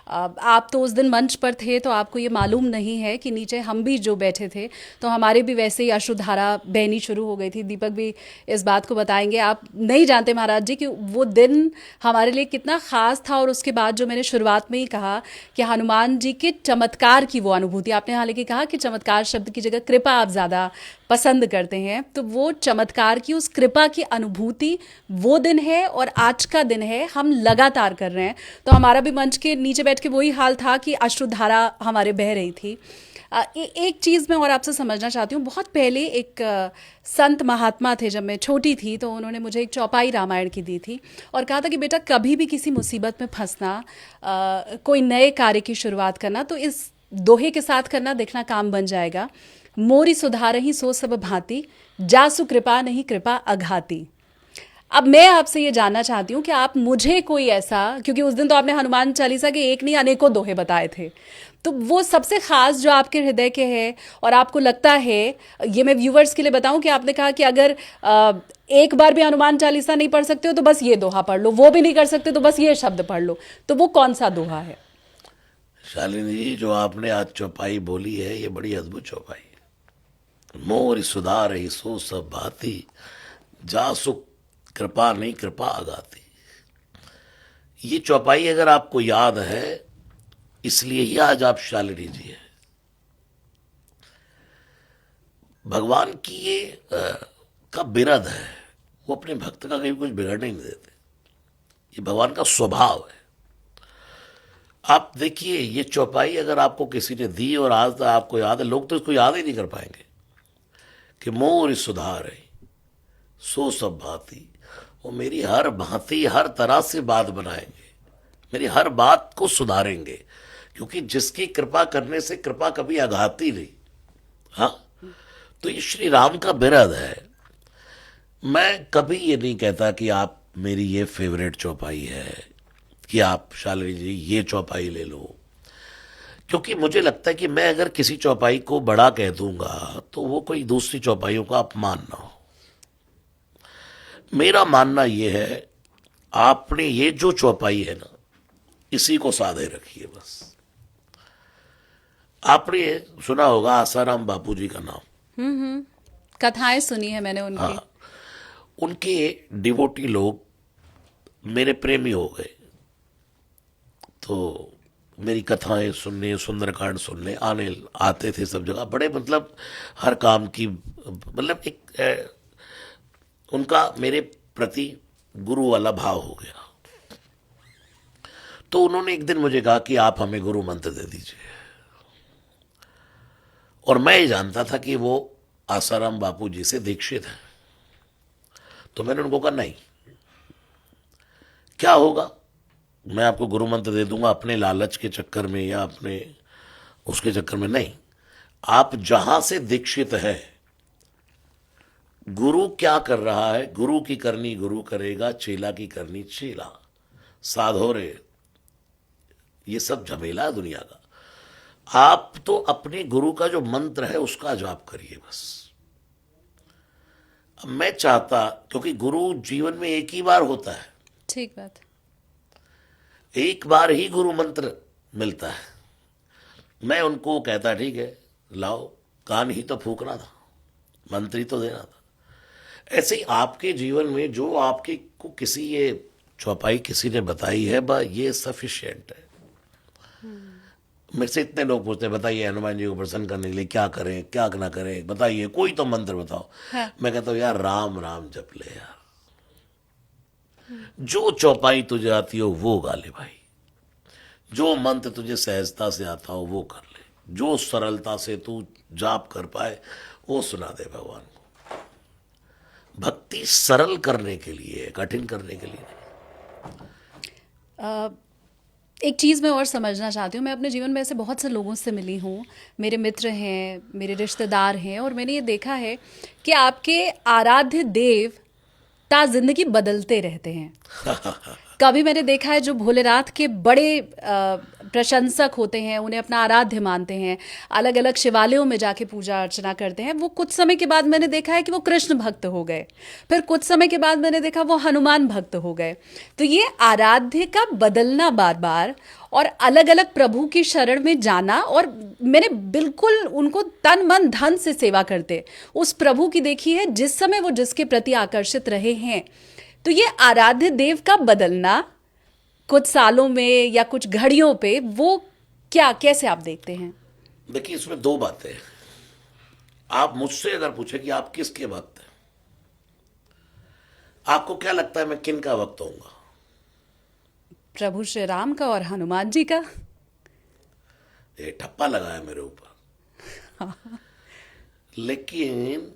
आप तो उस दिन मंच पर थे तो आपको ये मालूम नहीं है कि नीचे हम भी जो बैठे थे तो हमारे भी वैसे ही अश्रुधारा बहनी शुरू हो गई थी। दीपक भी इस बात को बताएंगे। आप नहीं जानते महाराज जी कि वो दिन हमारे लिए कितना ख़ास था। और उसके बाद जो मैंने शुरुआत में ही कहा कि हनुमान जी के चमत्कार की वो अनुभूति, आपने हालांकि कहा कि चमत्कार शब्द की जगह कृपा आप ज़्यादा पसंद करते हैं, तो वो चमत्कार की, उस कृपा की अनुभूति वो दिन है और आज का दिन है, हम लगातार कर रहे हैं। तो हमारा भी मंच के नीचे बैठ के वही हाल था कि अश्रुधारा हमारे बह रही थी। एक चीज़ मैं और आपसे समझना चाहती हूँ। बहुत पहले एक संत महात्मा थे, जब मैं छोटी थी तो उन्होंने मुझे एक चौपाई रामायण की दी थी और कहा था कि बेटा कभी भी किसी मुसीबत में फंसना, कोई नए कार्य की शुरुआत करना तो इस दोहे के साथ करना, देखना काम बन जाएगा। मोरी सुधारहि सो सब भांति, जासु कृपा नहीं कृपा अघाती। अब मैं आपसे ये जानना चाहती हूँ कि आप मुझे कोई ऐसा, क्योंकि उस दिन तो आपने हनुमान चालीसा के एक नहीं अनेकों दोहे बताए थे, तो वो सबसे खास जो आपके हृदय के है और आपको लगता है, ये मैं व्यूवर्स के लिए बताऊं कि आपने कहा कि अगर एक बार भी हनुमान चालीसा नहीं पढ़ सकते हो तो बस ये दोहा पढ़ लो, वो भी नहीं कर सकते तो बस ये शब्द पढ़ लो, तो वो कौन सा दोहा है? शालिनी जी, जो आपने आज चौपाई बोली है ये बड़ी अद्भुत चौपाई है। मोर सुधारहि सो सब भांति, जासु कृपा नहीं कृपा अगाती। ये चौपाई अगर आपको याद है इसलिए ही आज आप शालिनी जी हैं। भगवान की ये का बिरद है, वो अपने भक्त का कहीं कुछ बिगड़ने नहीं देते। ये भगवान का स्वभाव है। आप देखिए, ये चौपाई अगर आपको किसी ने दी और आज तक आपको याद है, लोग तो इसको याद ही नहीं कर पाएंगे कि मोर सुधारहि सो सब भांति। वो मेरी हर भांति, हर तरह से बात बनाएंगे, मेरी हर बात को सुधारेंगे, क्योंकि जिसकी कृपा करने से कृपा कभी आघाती नहीं। हाँ, तो ये श्री राम का बिरद है। मैं कभी ये नहीं कहता कि आप मेरी ये फेवरेट चौपाई है, कि आप शालिनी जी ये चौपाई ले लो, क्योंकि मुझे लगता है कि मैं अगर किसी चौपाई को बड़ा कह दूंगा तो वो कोई दूसरी चौपाइयों का अपमान ना हो। मेरा मानना ये है, आपने ये जो चौपाई है ना, इसी को साधे रखिए बस। आपने सुना होगा आसाराम बापू जी का नाम। कथाएं सुनी है मैंने उनकी। हाँ, उनके डिवोटी लोग मेरे प्रेमी हो गए, तो मेरी कथाएं सुनने, सुंदरकांड सुनने आते थे सब जगह। बड़े मतलब हर काम की मतलब एक उनका मेरे प्रति गुरु वाला भाव हो गया। तो उन्होंने एक दिन मुझे कहा कि आप हमें गुरु मंत्र दे दीजिए, और मैं ये जानता था कि वो आसाराम बापू जी से दीक्षित हैं। तो मैंने उनको कहा नहीं, क्या होगा, मैं आपको गुरु मंत्र दे दूंगा अपने लालच के चक्कर में या अपने उसके चक्कर में नहीं। आप जहां से दीक्षित है, गुरु क्या कर रहा है, गुरु की करनी गुरु करेगा, चेला की करनी चेला। साधो रे, ये सब झमेला है दुनिया का। आप तो अपने गुरु का जो मंत्र है उसका जाप करिए बस। अब मैं चाहता, क्योंकि गुरु जीवन में एक ही बार होता है, ठीक बात। एक बार ही गुरु मंत्र मिलता है। मैं उनको कहता ठीक है लाओ, कान ही तो फूकना था, मंत्र ही तो देना था। ऐसे ही आपके जीवन में जो आपके को किसी ये चौपाई किसी ने बताई है, बा ये सफिशिएंट है। मेरे से इतने लोग पूछते हैं बताइए हनुमान जी को प्रसन्न करने के लिए क्या करें क्या ना करें, बताइए कोई तो मंत्र बताओ। हाँ। मैं कहता हूँ यार राम राम जप ले यार, जो चौपाई तुझे आती हो वो गा ले भाई, जो मंत्र तुझे सहजता से आता हो वो कर ले, जो सरलता से तू जाप कर पाए वो सुना दे भगवान को। भक्ति सरल करने के लिए, कठिन करने के लिए नहीं। एक चीज़ मैं और समझना चाहती हूँ। मैं अपने जीवन में ऐसे बहुत से लोगों से मिली हूँ, मेरे मित्र हैं, मेरे रिश्तेदार हैं, और मैंने ये देखा है कि आपके आराध्य देव जिंदगी बदलते रहते हैं। कभी मैंने देखा है जो भोलेनाथ के बड़े प्रशंसक होते हैं, उन्हें अपना आराध्य मानते हैं, अलग अलग शिवालयों में जाके पूजा अर्चना करते हैं, वो कुछ समय के बाद मैंने देखा है कि वो कृष्ण भक्त हो गए, फिर कुछ समय के बाद मैंने देखा वो हनुमान भक्त हो गए। तो ये आराध्य का बदलना बार बार और अलग अलग प्रभु की शरण में जाना, और मैंने बिल्कुल उनको तन मन धन से सेवा करते उस प्रभु की देखी है जिस समय वो जिसके प्रति आकर्षित रहे हैं। तो ये आराध्य देव का बदलना कुछ सालों में या कुछ घड़ियों पे, वो क्या कैसे आप देखते हैं? देखिए इसमें दो बातें हैं। आप मुझसे अगर पूछे कि आप किसके भक्त हैं, आपको क्या लगता है मैं किन का भक्त होऊंगा? प्रभु श्री राम का और हनुमान जी का। ये ठप्पा लगाया मेरे ऊपर। लेकिन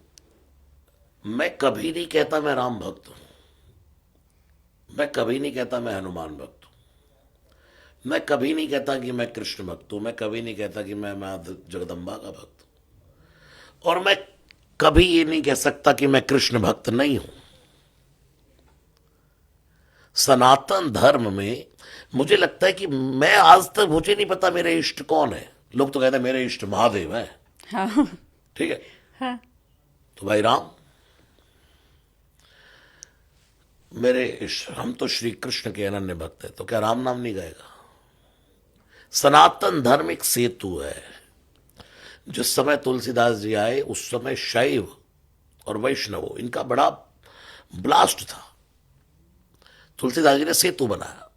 मैं कभी नहीं कहता मैं राम भक्त हूं, मैं कभी नहीं कहता मैं हनुमान भक्त हूं, मैं कभी नहीं कहता कि मैं कृष्ण भक्त हूं, मैं कभी नहीं कहता कि मैं मां जगदम्बा का भक्त हूं, और मैं कभी ये नहीं कह सकता कि मैं कृष्ण भक्त नहीं हूं। सनातन धर्म में मुझे लगता है कि मैं आज तक, मुझे नहीं पता मेरे इष्ट कौन है। लोग तो कहते हैं मेरे इष्ट महादेव है। हाँ। ठीक है। हाँ। तो भाई राम मेरे इष्ट, हम तो श्री कृष्ण के अनन्य भक्त हैं, तो क्या राम नाम नहीं गाएगा? सनातन धर्म एक सेतु है। जिस समय तुलसीदास जी आए उस समय शैव और वैष्णव इनका बड़ा ब्लास्ट था। तुलसीदास जी ने सेतु बनाया।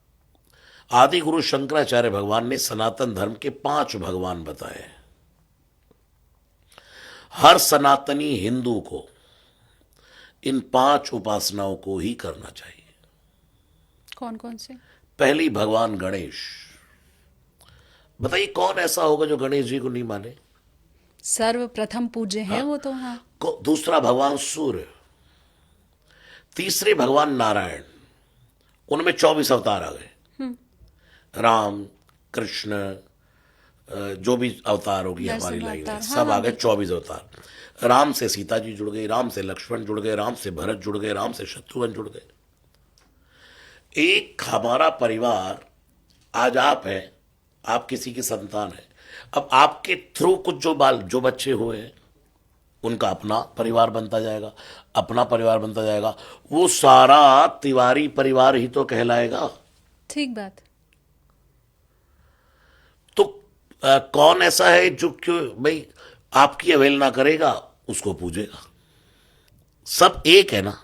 आदि गुरु शंकराचार्य भगवान ने सनातन धर्म के 5 भगवान बताए। हर सनातनी हिंदू को इन 5 उपासनाओं को ही करना चाहिए। कौन कौन से? पहली भगवान गणेश। बताइए कौन ऐसा होगा जो गणेश जी को नहीं माने? सर्वप्रथम पूज्य हैं वो तो। हाँ। दूसरा भगवान सूर्य। तीसरे भगवान नारायण, उनमें 24 अवतार आ गए। राम कृष्ण जो भी अवतार होगी हमारी लाइन में, सब आ गए 24 अवतार। राम से सीता जी जुड़ गई, राम से लक्ष्मण जुड़ गए, राम से भरत जुड़ गए, राम से शत्रुघ्न जुड़ गए। एक हमारा परिवार, आज आप हैं, आप किसी की संतान है, अब आपके थ्रू कुछ जो बच्चे हुए हैं उनका अपना परिवार बनता जाएगा, अपना परिवार बनता जाएगा, वो सारा तिवारी परिवार ही तो कहलाएगा। ठीक बात। तो कौन ऐसा है जो क्यों भाई आपकी अवहेलना करेगा, उसको पूजेगा। सब एक है ना।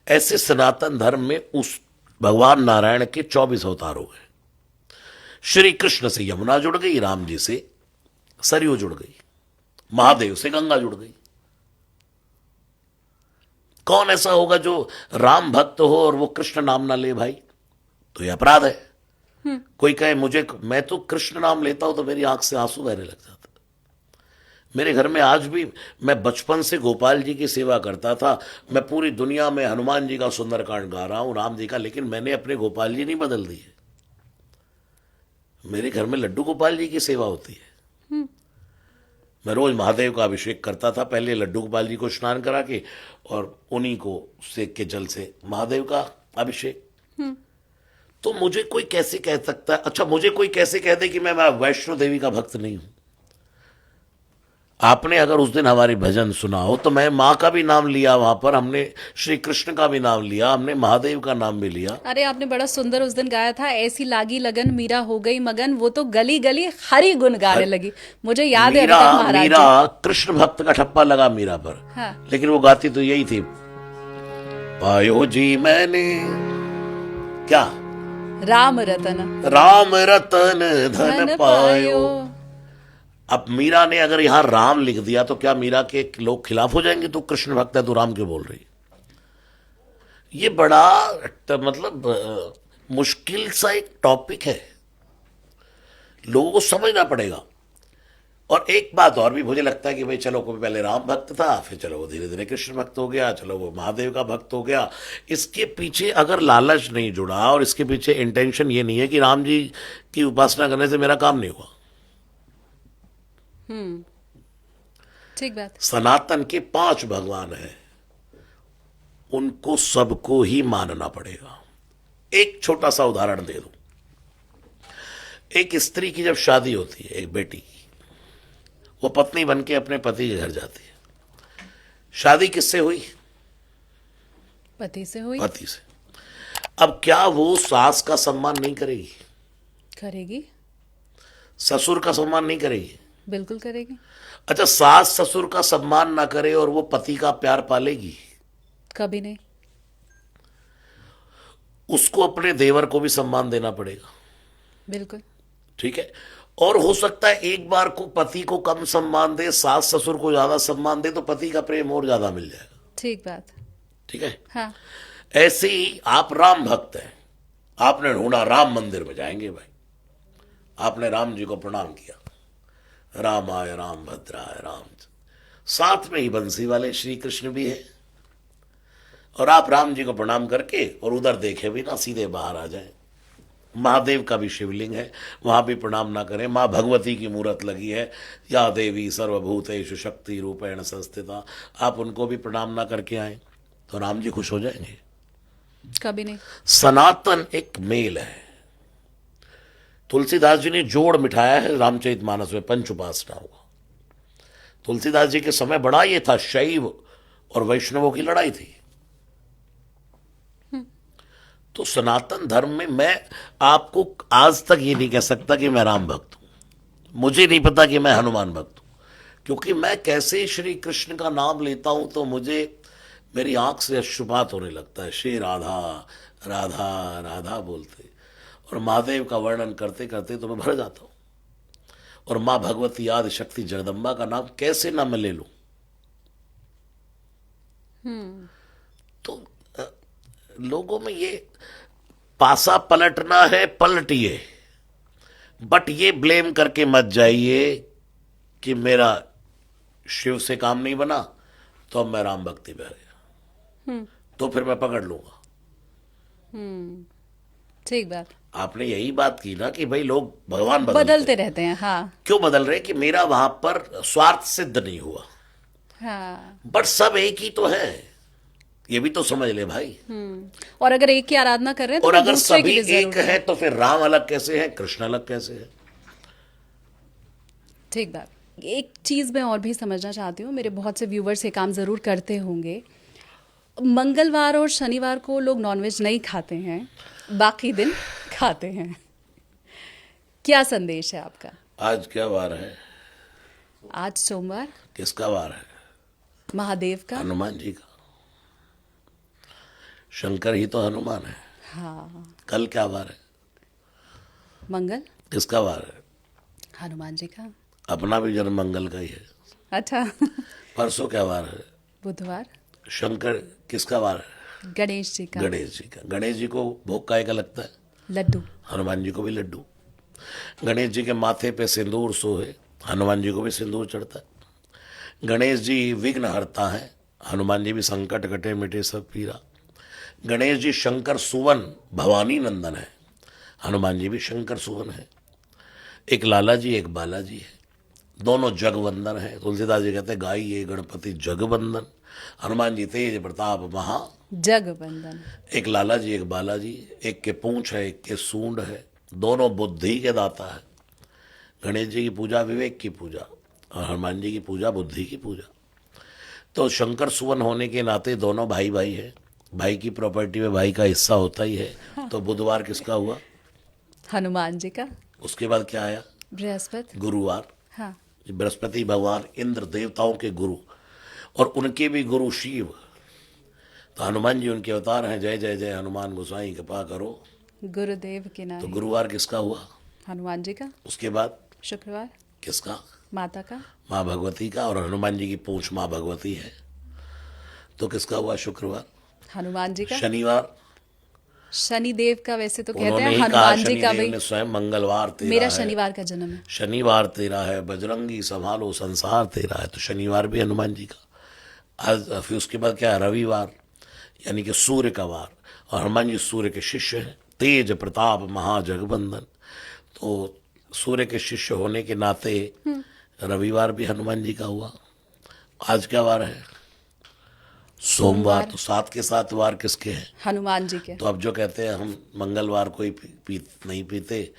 ऐसे सनातन धर्म में उस भगवान नारायण के 24 अवतार हो गए। श्री कृष्ण से यमुना जुड़ गई, राम जी से सरयू जुड़ गई, महादेव से गंगा जुड़ गई। कौन ऐसा होगा जो राम भक्त हो और वो कृष्ण नाम ना ले भाई? तो ये अपराध है। कोई कहे मैं तो कृष्ण नाम लेता हूं तो मेरी आंख से आंसू बहने लग जाता। मेरे घर में आज भी, मैं बचपन से गोपाल जी की सेवा करता था, मैं पूरी दुनिया में हनुमान जी का सुंदरकांड गा रहा हूं, राम जी का, लेकिन मैंने अपने गोपाल जी नहीं बदल दिए। मेरे घर में लड्डू गोपाल जी की सेवा होती है। मैं रोज महादेव का अभिषेक करता था, पहले लड्डू गोपाल जी को स्नान करा के और उन्हीं को सेक के जल से महादेव का अभिषेक। तो मुझे कोई कैसे कह सकता है, अच्छा मुझे कोई कैसे कह दे कि मैं वैष्णो देवी का भक्त नहीं हूं? आपने अगर उस दिन हमारी भजन सुना हो तो मैं माँ का भी नाम लिया, वहां पर हमने श्री कृष्ण का भी नाम लिया, हमने महादेव का नाम भी लिया। अरे आपने बड़ा सुंदर उस दिन गाया था, ऐसी लागी लगन मीरा हो गई मगन, वो तो गली गली हरि गुण गाने लगी। मुझे याद है अभी तक महाराज जी। मीरा कृष्ण भक्त का ठप्पा लगा मीरा पर। हाँ। लेकिन वो गाती तो यही थी, पायो जी मैंने क्या, राम रतन धन पायो। अब मीरा ने अगर यहां राम लिख दिया तो क्या मीरा के लोग खिलाफ हो जाएंगे? तो कृष्ण भक्त है तो राम क्यों बोल रही? ये बड़ा मतलब मुश्किल सा एक टॉपिक है, लोगों को समझना पड़ेगा। और एक बात और भी मुझे लगता है कि भाई चलो कोई पहले राम भक्त था, फिर चलो वो धीरे धीरे कृष्ण भक्त हो गया, चलो वो महादेव का भक्त हो गया। इसके पीछे अगर लालच नहीं जुड़ा और इसके पीछे इंटेंशन ये नहीं है कि राम जी की उपासना करने से मेरा काम नहीं हुआ। ठीक बात। सनातन के 5 भगवान हैं, उनको सबको ही मानना पड़ेगा। एक छोटा सा उदाहरण दे दूं। एक स्त्री की जब शादी होती है, एक बेटी की, वो पत्नी बन के अपने पति के घर जाती है। शादी किससे हुई? पति से हुई। पति से। अब क्या वो सास का सम्मान नहीं करेगी? करेगी। ससुर का सम्मान नहीं करेगी? बिल्कुल करेगी। अच्छा, सास ससुर का सम्मान ना करे और वो पति का प्यार पालेगी? कभी नहीं। उसको अपने देवर को भी सम्मान देना पड़ेगा। बिल्कुल। ठीक है। और हो सकता है एक बार को पति को कम सम्मान दे, सास ससुर को ज्यादा सम्मान दे, तो पति का प्रेम और ज्यादा मिल जाएगा। ठीक बात। ठीक है। हाँ। ऐसे ही आप राम भक्त हैं, आपने ढूंढा राम मंदिर में जाएंगे भाई, आपने राम जी को प्रणाम किया, राम आय राम भद्राय राम, साथ में ही बंसी वाले श्री कृष्ण भी है, और आप राम जी को प्रणाम करके और उधर देखे भी ना, सीधे बाहर आ जाएं। महादेव का भी शिवलिंग है, वहां भी प्रणाम ना करें। मां भगवती की मूर्त लगी है, या देवी सर्वभूतेषु शक्ति रूपेण संस्थिता, आप उनको भी प्रणाम ना करके आए तो राम जी खुश हो जाएंगे? कभी नहीं। सनातन एक मेल है। तुलसीदास जी ने जोड़ मिठाया है रामचरितमानस में पंच उपासनाओं का। तुलसीदास जी के समय बड़ा ये था, शैव और वैष्णवों की लड़ाई थी। तो सनातन धर्म में मैं आपको आज तक ये नहीं कह सकता कि मैं राम भक्त हूं, मुझे नहीं पता कि मैं हनुमान भक्त हूं, क्योंकि मैं कैसे श्री कृष्ण का नाम लेता हूं तो मुझे मेरी आंख से अश्रुपात होने लगता है। श्री राधा राधा राधा बोलते और महादेव का वर्णन करते करते तो मैं भर जाता हूं। और मां भगवती आदि शक्ति जगदम्बा का नाम कैसे ना मैं ले लूं? तो लोगों में ये पासा पलटना है, पलटिए, बट ये ब्लेम करके मत जाइए कि मेरा शिव से काम नहीं बना तो अब मैं राम भक्ति में आ गया, तो फिर मैं पकड़ लूंगा। ठीक बात। आपने यही बात की ना कि भाई लोग भगवान बदलते रहते हैं। हाँ। क्यों बदल रहे? कि मेरा वहां पर स्वार्थ सिद्ध नहीं हुआ, हाँ। बट सब एक ही तो है, ये भी तो समझ ले भाई। और अगर एक की आराधना कर रहे हैं तो और फिर अगर दूसरे की सभी भी जरूरत एक है तो फिर राम अलग कैसे है, कृष्ण अलग कैसे है? ठीक बात। एक चीज मैं और भी समझना चाहती हूँ, मेरे बहुत से व्यूवर्स ये काम जरूर करते होंगे। मंगलवार और शनिवार को लोग नॉनवेज नहीं खाते हैं, बाकी दिन खाते हैं। क्या संदेश है आपका? आज क्या वार है? आज सोमवार। किसका वार है? महादेव का। हनुमान जी का। शंकर ही तो हनुमान है। हाँ। कल क्या वार है? मंगल। किसका वार है? हनुमान जी का। अपना भी जन्म मंगल का ही है। अच्छा। परसों क्या वार है? बुधवार। शंकर किसका वार है? गणेश जी का। गणेश जी का। गणेश जी को भोग काय का लगता है? लड्डू। हनुमान जी को भी लड्डू। गणेश जी के माथे पे सिंदूर सोहे, हनुमान जी को भी सिंदूर चढ़ता है। गणेश जी विघ्न हरता है, हनुमान जी भी संकट कटे मिटे सब पीरा। गणेश जी शंकर सुवन भवानी नंदन है, हनुमान जी भी शंकर सुवन है। एक लाला जी एक बालाजी है, दोनों जगवंदन है। तुलसीदास जी कहते हैं गाई ये गणपति जगवंदन। हनुमान जी तेज प्रताप महा जगवंदन। एक लाला जी एक बालाजी, एक के पूंछ है एक के सूंड है, दोनों बुद्धि के दाता है। गणेश जी की पूजा विवेक की पूजा और हनुमान जी की पूजा बुद्धि की पूजा। तो शंकर सुवन होने के नाते दोनों भाई भाई है, भाई की प्रॉपर्टी में भाई का हिस्सा होता ही है। तो बुधवार किसका हुआ? हनुमान जी का। उसके बाद क्या आया? बृहस्पति। गुरुवार। हाँ। बृहस्पति भगवान इंद्र देवताओं के गुरु और उनके भी गुरु शिव, तो हनुमान जी उनके अवतार हैं। जय जय जय हनुमान गोसाई कृपा करो। गुरुदेव के तो नाम। गुरुवार किसका हुआ? हनुमान जी का। उसके बाद शुक्रवार। किसका? माता का। माँ भगवती का। और हनुमान जी की पूंछ माँ भगवती है, तो किसका हुआ? शुक्रवार। हनुमान जी का। शनिवार शनिदेव का वैसे तो कहते उन्होंने हैं, ही कहा, हनुमान जी का शनिदेव भी। ने स्वयं मंगलवार तेरा मेरा है, शनिवार का जन्म है। शनिवार तेरा है, बजरंगी संभालो संसार तेरा है। तो शनिवार भी हनुमान जी का। आज फिर उसके बाद क्या है? रविवार, यानी कि सूर्य का वार, और हनुमान जी सूर्य के शिष्य हैं। तेज प्रताप महाजगबंदन, तो सूर्य के शिष्य होने के नाते रविवार भी हनुमान जी का हुआ। आज क्या वार है? सोमवार। तो 7 के 7 वार किसके हैं? हनुमान जी के। तो अब जो कहते हैं हम मंगलवार को ही नहीं पीते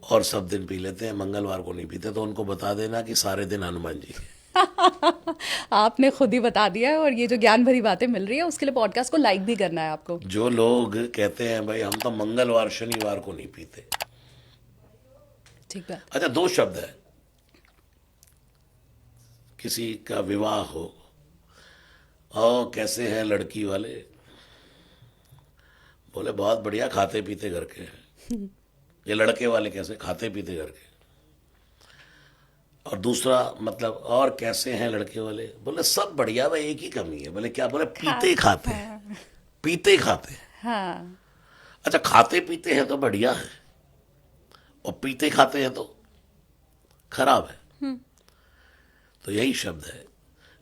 और सब दिन पी लेते हैं, मंगलवार को नहीं पीते, तो उनको बता देना कि सारे दिन हनुमान जी के। आपने खुद ही बता दिया है, और ये जो ज्ञान भरी बातें मिल रही है उसके लिए पॉडकास्ट को लाइक भी करना है आपको। जो लोग कहते हैं भाई हम तो मंगलवार शनिवार को नहीं पीते। ठीक है। अच्छा, 2 शब्द है, किसी का विवाह हो और कैसे हैं लड़की वाले, बोले बहुत बढ़िया खाते पीते घर के हैं। ये लड़के वाले कैसे? खाते पीते घर के। और दूसरा मतलब और कैसे हैं लड़के वाले? बोले सब बढ़िया, भाई एक ही कमी है। बोले क्या? बोले पीते खाते हैं। पीते खाते हैं। हाँ। अच्छा, खाते पीते हैं तो बढ़िया है, और पीते खाते हैं तो खराब है। तो यही शब्द है।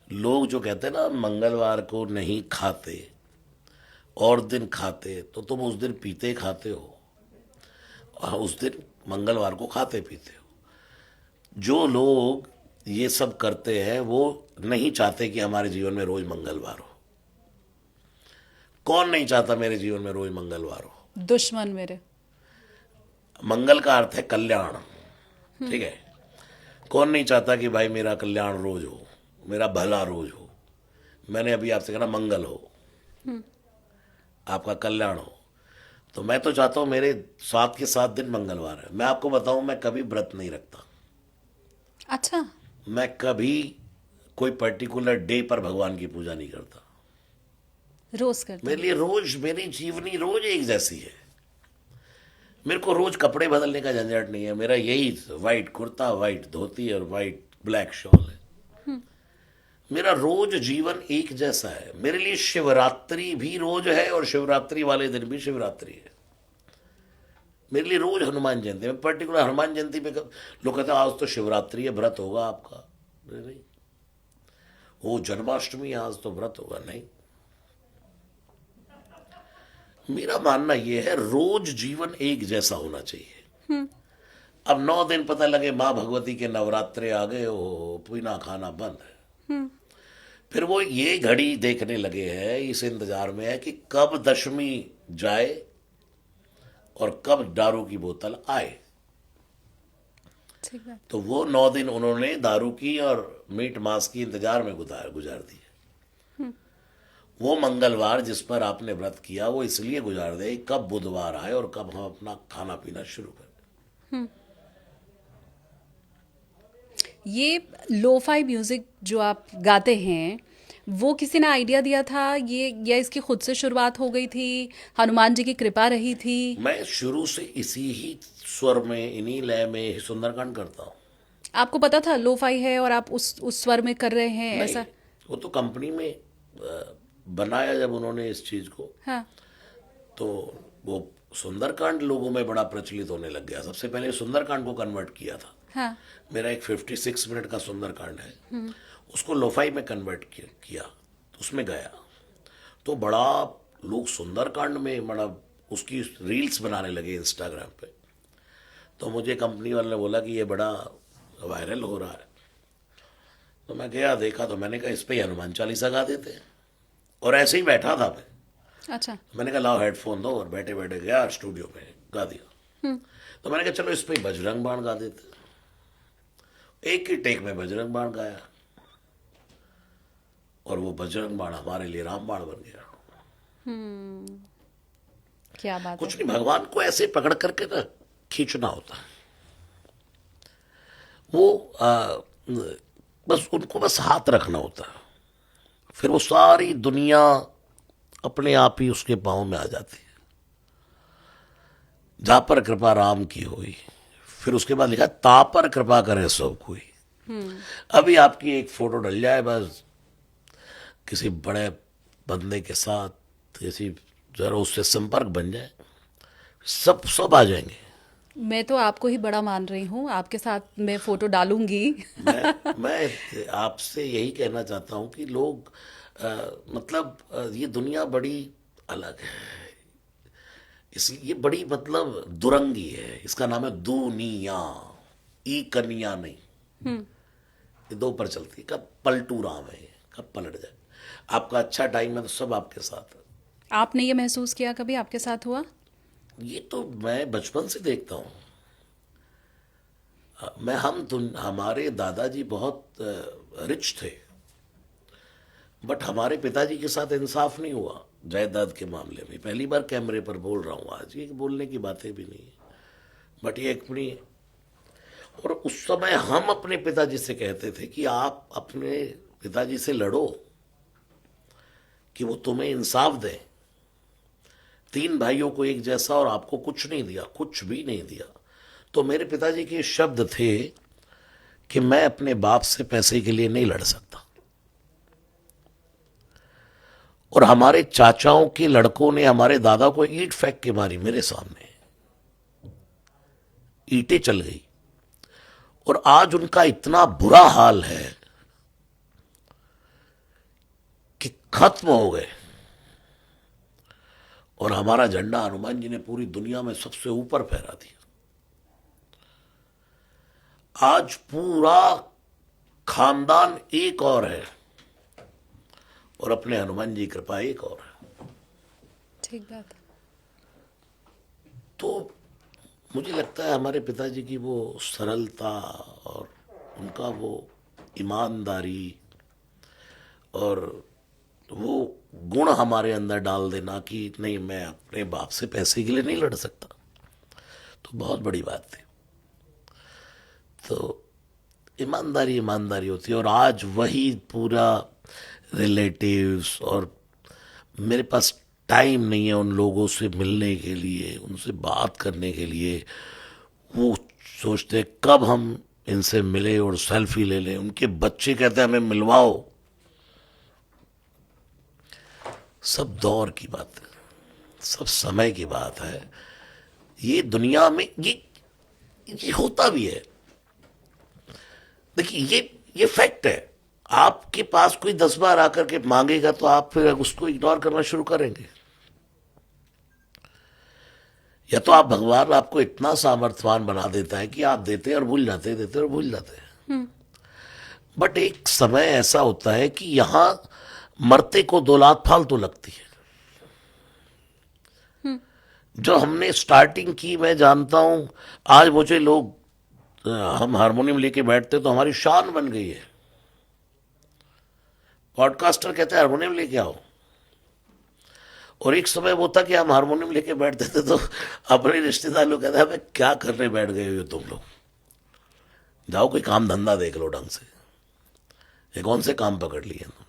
लोग जो कहते हैं ना मंगलवार को नहीं खाते और दिन खाते, तो तुम उस दिन पीते खाते हो और उस दिन मंगलवार को खाते पीते हो। जो लोग ये सब करते हैं वो नहीं चाहते कि हमारे जीवन में रोज मंगलवार हो। कौन नहीं चाहता मेरे जीवन में रोज मंगलवार हो? दुश्मन मेरे। मंगल का अर्थ है कल्याण, ठीक है। कौन नहीं चाहता कि भाई मेरा कल्याण रोज हो, मेरा भला रोज हो। मैंने अभी आपसे कहा मंगल हो, आपका कल्याण हो, तो मैं तो चाहता हूं मेरे 7 के 7 दिन मंगलवार है। मैं आपको बताऊं, मैं कभी व्रत नहीं रखता। अच्छा। मैं कभी कोई पर्टिकुलर डे पर भगवान की पूजा नहीं करता। रोज करते मेरे लिए रोज, मेरी जीवनी रोज एक जैसी है। मेरे को रोज कपड़े बदलने का झंझट नहीं है। मेरा यही वाइट कुर्ता, वाइट धोती और वाइट ब्लैक शॉल है। मेरा रोज जीवन एक जैसा है। मेरे लिए शिवरात्रि भी रोज है और शिवरात्रि वाले दिन भी शिवरात्रि है। मेरे लिए रोज हनुमान जयंती में, पर्टिकुलर हनुमान जयंती पे लोग कहते हैं आज तो शिवरात्रि है, व्रत होगा आपका। नहीं, वो जन्माष्टमी है, आज तो व्रत होगा। नहीं, मेरा मानना यह है रोज जीवन एक जैसा होना चाहिए। अब 9 दिन पता लगे माँ भगवती के नवरात्रे आ गए, हो बिना खाना बंद है, फिर वो ये घड़ी देखने लगे हैं, इस इंतजार में है कि कब दशमी जाए और कब दारू की बोतल आए। ठीक बात। तो वो 9 दिन उन्होंने दारू की और मीट मांस की इंतजार में गुजार दिए। वो मंगलवार जिस पर आपने व्रत किया वो इसलिए गुजार दे कब बुधवार आए और कब हम अपना खाना पीना शुरू करें। ये लोफाई म्यूजिक जो आप गाते हैं, वो किसी ने आइडिया दिया था ये, या इसकी खुद से शुरुआत हो गई थी, हनुमान जी की कृपा रही थी? मैं शुरू से इसी ही स्वर में, इन्हीं लय में ही सुंदरकांड करता हूँ। आपको पता था लोफाई है और आप उस स्वर में कर रहे हैं नहीं, ऐसा? वो तो कंपनी में बनाया जब उन्होंने इस चीज को, हाँ। तो वो सुंदरकांड लोगों में बड़ा प्रचलित होने लग गया। सबसे पहले सुंदरकांड को कन्वर्ट किया था। हाँ। मेरा एक 56 मिनट का सुंदरकांड है, उसको लोफाई में कन्वर्ट किया, तो उसमें गया तो बड़ा लोग सुंदरकांड में बड़ा उसकी रील्स बनाने लगे इंस्टाग्राम पे। तो मुझे कंपनी वाले ने बोला कि ये बड़ा वायरल हो रहा है। तो मैं गया, देखा, तो मैंने कहा इस पे हनुमान चालीसा गा देते हैं। और ऐसे ही बैठा था मैं, अच्छा। तो मैंने कहा लाओ हेडफोन दो, और बैठे बैठे गया स्टूडियो में गा दिया। तो मैंने कहा चलो इस पे बजरंग बाण गा देते। एक ही टेक में बजरंग बाण गाया और वो बजरंग बाण हमारे लिए राम बाण बन गया। क्या बात है। कुछ नहीं, भगवान को ऐसे पकड़ करके ना खींचना होता है। वो बस उनको बस हाथ रखना होता है, फिर वो सारी दुनिया अपने आप ही उसके पांव में आ जाती है। जा पर कृपा राम की हुई, फिर उसके बाद लिखा ता पर कृपा करे सब कोई। अभी आपकी एक फोटो डल जाए बस किसी बड़े बंदे के साथ, किसी जरा उससे संपर्क बन जाए, सब आ जाएंगे। मैं तो आपको ही बड़ा मान रही हूँ, आपके साथ मैं फोटो डालूंगी। मैं आपसे यही कहना चाहता हूं कि लोग मतलब ये दुनिया बड़ी अलग है, ये बड़ी मतलब दुरंगी है। इसका नाम है दुनिया, ई कन्या नहीं। ये दो पर चलती है, कब पलटू राम है, कब पलट जाए। आपका अच्छा टाइम है तो सब आपके साथ है। आपने ये महसूस किया कभी आपके साथ हुआ? ये तो मैं बचपन से देखता हूँ। हमारे दादाजी बहुत रिच थे, बट हमारे पिताजी के साथ इंसाफ नहीं हुआ जायदाद के मामले में। पहली बार कैमरे पर बोल रहा हूँ आज, ये बोलने की बातें भी नहीं है, बट ये अपनी। और उस समय हम अपने पिताजी से कहते थे कि आप अपने पिताजी से लड़ो कि वो तुम्हें इंसाफ दें। 3 भाइयों को एक जैसा और आपको कुछ नहीं दिया, कुछ भी नहीं दिया। तो मेरे पिताजी के शब्द थे कि मैं अपने बाप से पैसे के लिए नहीं लड़ सकता। और हमारे चाचाओं के लड़कों ने हमारे दादा को ईंट फेंक के मारी मेरे सामने, ईंटें चल गई। और आज उनका इतना बुरा हाल है कि खत्म हो गए। और हमारा झंडा हनुमान जी ने पूरी दुनिया में सबसे ऊपर फहरा दिया। आज पूरा खानदान एक और है और अपने हनुमान जी की कृपा एक और है। ठीक बात। तो मुझे लगता है हमारे पिताजी की वो सरलता और उनका वो ईमानदारी और वो गुण हमारे अंदर डाल देना कि नहीं, मैं अपने बाप से पैसे के लिए नहीं लड़ सकता, तो बहुत बड़ी बात थी। तो ईमानदारी ईमानदारी होती है। और आज वही पूरा रिलेटिव्स, और मेरे पास टाइम नहीं है उन लोगों से मिलने के लिए, उनसे बात करने के लिए। वो सोचते कब हम इनसे मिले और सेल्फी ले लें। उनके बच्चे कहते हैं हमें मिलवाओ। सब दौर की बात है, सब समय की बात है। ये दुनिया में ये होता भी है। देखिए ये फैक्ट है। आपके पास कोई 10 बार आकर के मांगेगा तो आप फिर उसको इग्नोर करना शुरू करेंगे। या तो आप भगवान आपको इतना सामर्थ्यवान बना देता है कि आप देते और भूल जाते, देते और भूल जाते हैं। बट एक समय ऐसा होता है कि यहां मरते को दो लात फालतू लगती है। जो हमने स्टार्टिंग की, मैं जानता हूं, आज मुझे लोग हम हारमोनियम लेके बैठते तो हमारी शान बन गई है। पॉडकास्टर कहते हैं हारमोनियम लेके आओ, और एक समय वो था कि हम हारमोनियम लेके बैठते थे तो अपने रिश्तेदार लोग कहते हैं क्या करने बैठ गए हो तुम लोग, जाओ कोई काम धंधा देख लो ढंग से, ये कौन से काम पकड़ लिए तुमने।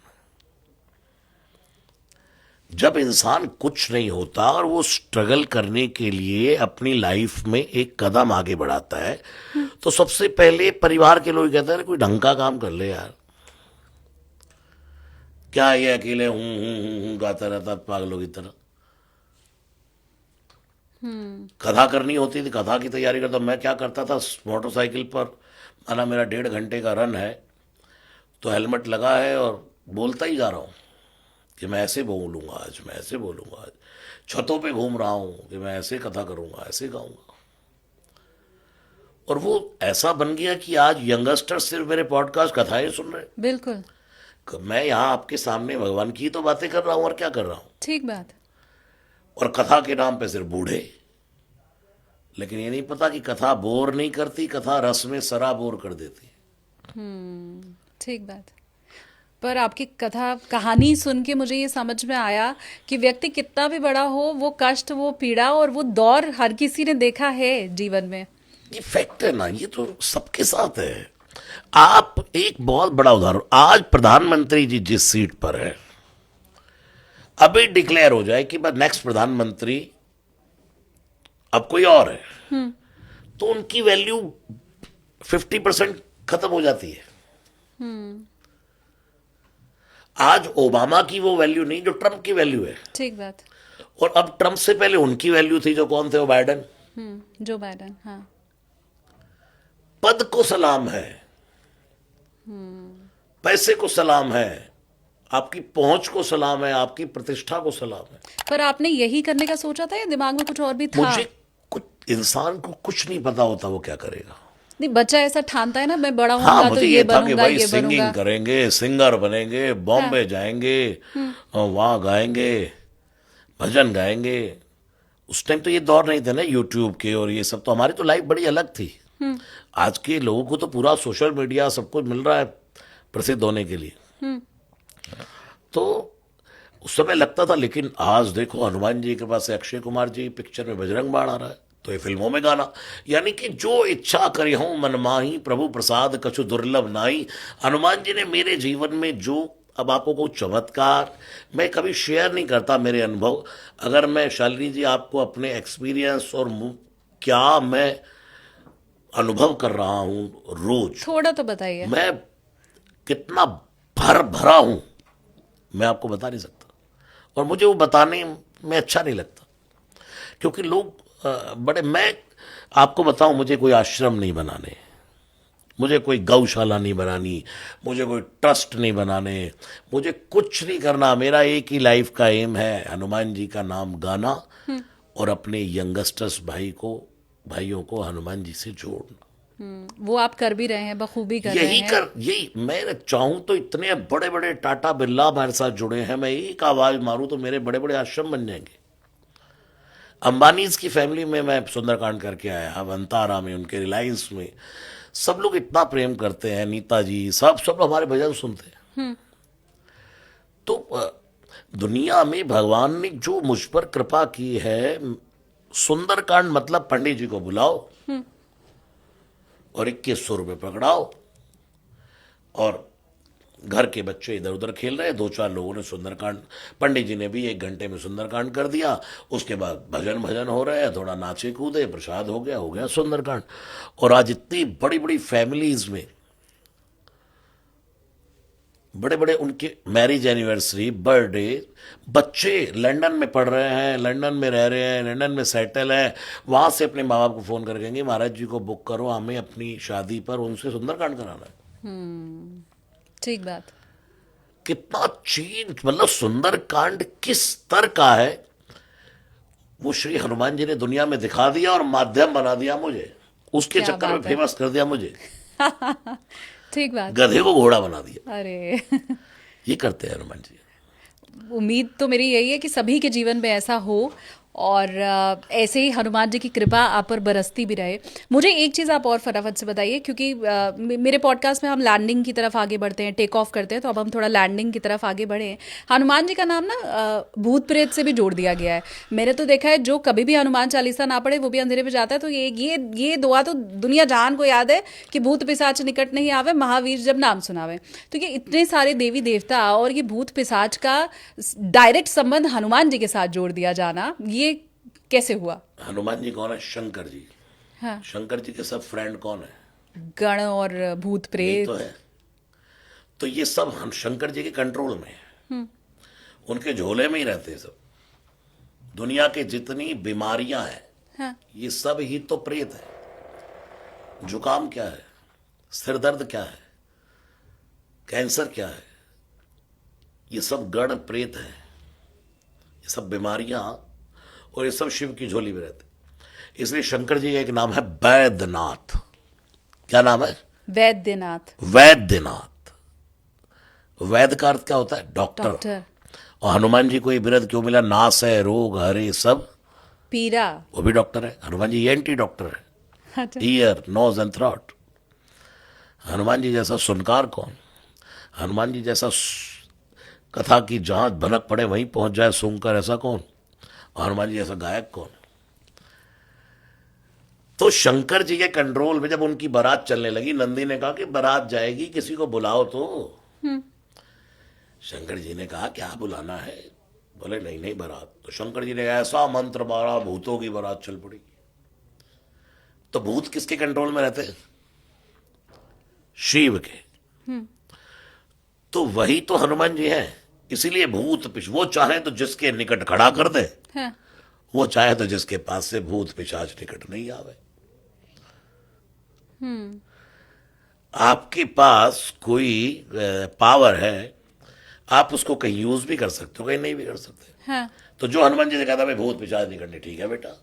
जब इंसान कुछ नहीं होता और वो स्ट्रगल करने के लिए अपनी लाइफ में एक कदम आगे बढ़ाता है, तो सबसे पहले परिवार के लोग कहते हैं कोई ढंग का काम कर ले यार, क्या ये अकेले हूं गाता रहता पागलों की तरह। कथा करनी होती थी, कथा की तैयारी करता, मैं क्या करता था, मोटरसाइकिल पर माना मेरा 1.5 घंटे का रन है तो हेलमेट लगा है और बोलता ही जा रहा हूं कि मैं ऐसे बोलूंगा आज, मैं ऐसे बोलूंगा आज, छतों पे घूम रहा हूं कि मैं ऐसे कथा करूंगा, ऐसे गाऊंगा। और वो ऐसा बन गया कि आज यंगस्टर सिर्फ मेरे पॉडकास्ट कथाएं सुन रहे हैं। बिल्कुल मैं यहाँ आपके सामने भगवान की तो बातें कर रहा हूं, और क्या कर रहा हूं, ठीक बात। और कथा के नाम पे सिर्फ बूढ़े। लेकिन ये नहीं पता कि कथा बोर नहीं करती, कथा रस में सराबोर कर देती। ठीक बात। पर आपकी कथा कहानी सुन के मुझे ये समझ में आया कि व्यक्ति कितना भी बड़ा हो, वो कष्ट, वो पीड़ा और वो दौर हर किसी ने देखा है जीवन में। ये फैक्ट है ना, ये तो सबके साथ है। आप एक बहुत बड़ा उदाहरण, आज प्रधानमंत्री जी जिस सीट पर है, अभी डिक्लेयर हो जाए कि बस नेक्स्ट प्रधानमंत्री अब कोई और है, तो उनकी वैल्यू 50% खत्म हो जाती है। आज ओबामा की वो वैल्यू नहीं जो ट्रंप की वैल्यू है। ठीक बात। और अब ट्रंप से पहले उनकी वैल्यू थी, जो कौन थे, वो बाइडेन। जो बाइडेन, हाँ। पद को सलाम है, पैसे को सलाम है, आपकी पहुंच को सलाम है, आपकी प्रतिष्ठा को सलाम है। पर आपने यही करने का सोचा था या दिमाग में कुछ और भी था? मुझे कुछ, इंसान को कुछ नहीं पता होता वो क्या करेगा। नहीं, बच्चा ऐसा ठानता है ना, मैं बड़ा हाँ, होऊंगा तो मुझे ये था कि बनूंगा, भाई ये सिंगिंग बनूंगा। करेंगे, सिंगर बनेंगे, बॉम्बे जाएंगे और वहां गाएंगे, भजन गाएंगे। उस टाइम तो ये दौर नहीं थे ना यूट्यूब के, और ये सब, तो हमारी तो लाइफ बड़ी अलग थी। आज के लोगों को तो पूरा सोशल मीडिया सब कुछ मिल रहा है प्रसिद्ध होने के लिए। तो उस समय लगता था, लेकिन आज देखो हनुमान जी के पास अक्षय कुमार जी पिक्चर में बजरंग बाण आ रहा है, तो ये फिल्मों में गाना, यानी कि जो इच्छा करी हूं मन माही, प्रभु प्रसाद कछु दुर्लभ नाई। हनुमान जी ने मेरे जीवन में जो, अब आपको को चमत्कार मैं कभी शेयर नहीं करता मेरे अनुभव, अगर मैं शालिनी जी आपको अपने एक्सपीरियंस और क्या मैं अनुभव कर रहा हूं रोज, थोड़ा तो बताइए। मैं कितना भर भरा हूं मैं आपको बता नहीं सकता, और मुझे वो बताने में अच्छा नहीं लगता, क्योंकि लोग बड़े, मैं आपको बताऊं, मुझे कोई आश्रम नहीं बनाने, मुझे कोई गौशाला नहीं बनानी, मुझे कोई ट्रस्ट नहीं बनाने, मुझे कुछ नहीं करना। मेरा एक ही लाइफ का एम है, हनुमान जी का नाम गाना और अपने यंगस्टर्स भाइयों को हनुमान जी से जोड़ना। वो आप कर भी रहे हैं, बखूबी कर रहे हैं। यही मैं चाहूं तो इतने बड़े बड़े टाटा बिरला हमारे साथ जुड़े हैं, मैं एक आवाज मारूं तो मेरे बड़े बड़े आश्रम बन जाएंगे। अंबानीज की फैमिली में मैं सुंदरकांड करके आया, वंतारा में, उनके रिलायंस में, सब लोग इतना प्रेम करते हैं, नीता जी सब हमारे भजन सुनते हैं। तो दुनिया में भगवान ने जो मुझ पर कृपा की है, सुंदरकांड मतलब पंडित जी को बुलाओ और 21 सुर में पकड़ाओ, और घर के बच्चे इधर उधर खेल रहे, 2-4 लोगों ने सुंदरकांड, पंडित जी ने भी 1 घंटे में सुंदरकांड कर दिया, उसके बाद भजन हो रहा है, थोड़ा नाचे कूदे, प्रसाद हो गया सुंदरकांड। और आज इतनी बड़ी बड़ी फैमिलीज में बड़े बड़े उनके मैरिज एनिवर्सरी, बर्थडे, बच्चे लंदन में पढ़ रहे हैं, लंदन में रह रहे हैं, लंदन में सेटल है, वहां से अपने माँ बाप को फोन कर कहेंगे महाराज जी को बुक करो, हमें अपनी शादी पर उनसे सुंदरकांड कराना है। ठीक बात। कितना चेंज, मतलब सुंदरकांड किस स्तर का है, वो श्री हनुमान जी ने दुनिया में दिखा दिया और माध्यम बना दिया मुझे, उसके क्या चक्कर में बात है। फेमस कर दिया मुझे। ठीक बात। गधे को घोड़ा बना दिया। अरे ये करते हैं हनुमान जी। उम्मीद तो मेरी यही है कि सभी के जीवन में ऐसा हो और ऐसे ही हनुमान जी की कृपा आप पर बरसती भी रहे। मुझे एक चीज़ आप और फटाफट से बताइए, क्योंकि मेरे पॉडकास्ट में हम लैंडिंग की तरफ आगे बढ़ते हैं, टेक ऑफ करते हैं, तो अब हम थोड़ा लैंडिंग की तरफ आगे बढ़े हैं। हनुमान जी का नाम ना भूत प्रेत से भी जोड़ दिया गया है। मैंने तो देखा है जो कभी भी हनुमान चालीसा ना पढ़े वो भी अंधेरे पे जाता है। तो ये दुआ तो दुनिया जहान को याद है कि भूत पिशाच निकट नहीं आवे, महावीर जब नाम सुनावे। तो ये इतने सारे देवी देवता और ये भूत पिशाच का डायरेक्ट संबंध हनुमान जी के साथ जोड़ दिया जाना, ये कैसे हुआ? हनुमान जी कौन है? शंकर जी। हाँ। शंकर जी के सब फ्रेंड कौन है? गण और भूत यही प्रेत। तो है। तो ये सब हम शंकर जी के कंट्रोल में है, उनके झोले में ही रहते हैं सब। दुनिया के जितनी बीमारियां हैं, हाँ। ये सब ही तो प्रेत है। जुकाम क्या है? सिर दर्द क्या है? कैंसर क्या है? ये सब गण प्रेत है। ये सब बीमारियां और ये सब शिव की झोली में रहते। इसलिए शंकर जी का एक नाम है वैद्यनाथ। क्या नाम है? वैद्यनाथ। वैद्यनाथ। वैद्य का अर्थ क्या होता है? डॉक्टर। डॉक्टर। और हनुमान जी को ये बिरुद क्यों मिला? नास है रोग हरे सब पीरा। वो भी डॉक्टर है। हनुमान जी एंटी डॉक्टर है। अच्छा। Ear nose and throat. Hanuman ji जैसा सुनकार कौन? हनुमान जी जैसा कथा की जहां भनक पड़े वहीं पहुंच जाए सुनकर, ऐसा कौन? और हनुमान जी जैसा गायक कौन? तो शंकर जी के कंट्रोल में जब उनकी बारात चलने लगी, नंदी ने कहा कि बारात जाएगी, किसी को बुलाओ तो। शंकर जी ने कहा क्या बुलाना है? बोले नहीं नहीं बारात। तो शंकर जी ने ऐसा मंत्र मारा, भूतों की बारात चल पड़ी। तो भूत किसके कंट्रोल में रहते हैं? शिव के। तो वही तो हनुमान जी हैं। इसीलिए भूत पिश वो चाहे तो जिसके निकट खड़ा कर दे, हाँ। वो चाहे तो जिसके पास से भूत पिशाच निकट नहीं आवे। आपके पास कोई पावर है, आप उसको कहीं यूज भी कर सकते हो, कहीं नहीं भी कर सकते। हाँ। तो जो हनुमान जी ने कहा था भाई भूत पिशाच नहीं करनी, ठीक है बेटा।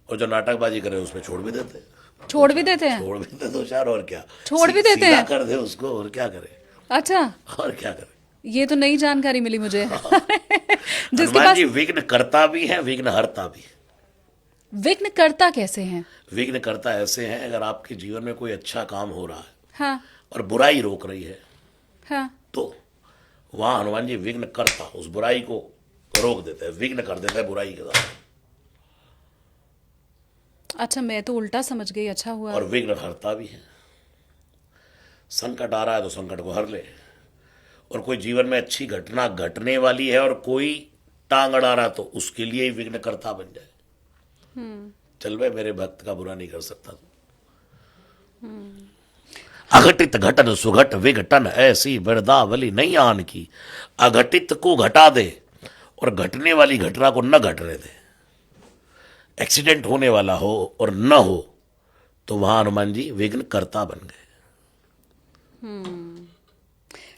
और जो नाटकबाजी करे उसमें छोड़ भी देते हैं। छोड़ भी देते हैं। छोड़ भी देते दो चार, और क्या। छोड़ भी देते सीधा हैं। कर दे उसको, और क्या करे। अच्छा, और क्या करे। ये तो नई जानकारी मिली मुझे। जिसके हनुमान पास जी विघ्न करता भी है, विघ्न हरता भी। विघ्न करता कैसे हैं? विघ्न करता ऐसे हैं, अगर आपके जीवन में कोई अच्छा काम हो रहा है हाँ। और बुराई रोक रही है, हाँ। तो वहां हनुमान जी विघ्न करता उस बुराई को रोक देते हैं, विघ्न कर देते हैं बुराई के साथ। अच्छा, मैं तो उल्टा समझ गई। अच्छा हुआ। और विघ्न हरता भी है। संकट आ रहा है तो संकट को हर ले। और कोई जीवन में अच्छी घटना घटने वाली है और कोई टांग अड़ा रहा, तो उसके लिए ही विघ्न करता बन जाए। चल भाई, मेरे भक्त का बुरा नहीं कर सकता तू। अघटित घटन सुघट विघटन ऐसी वृदावली नहीं आन की। अघटित को घटा दे और घटने वाली घटना को न घटने दे। एक्सीडेंट होने वाला हो और न हो, तो वहां हनुमान जी विघ्न करता बन गए।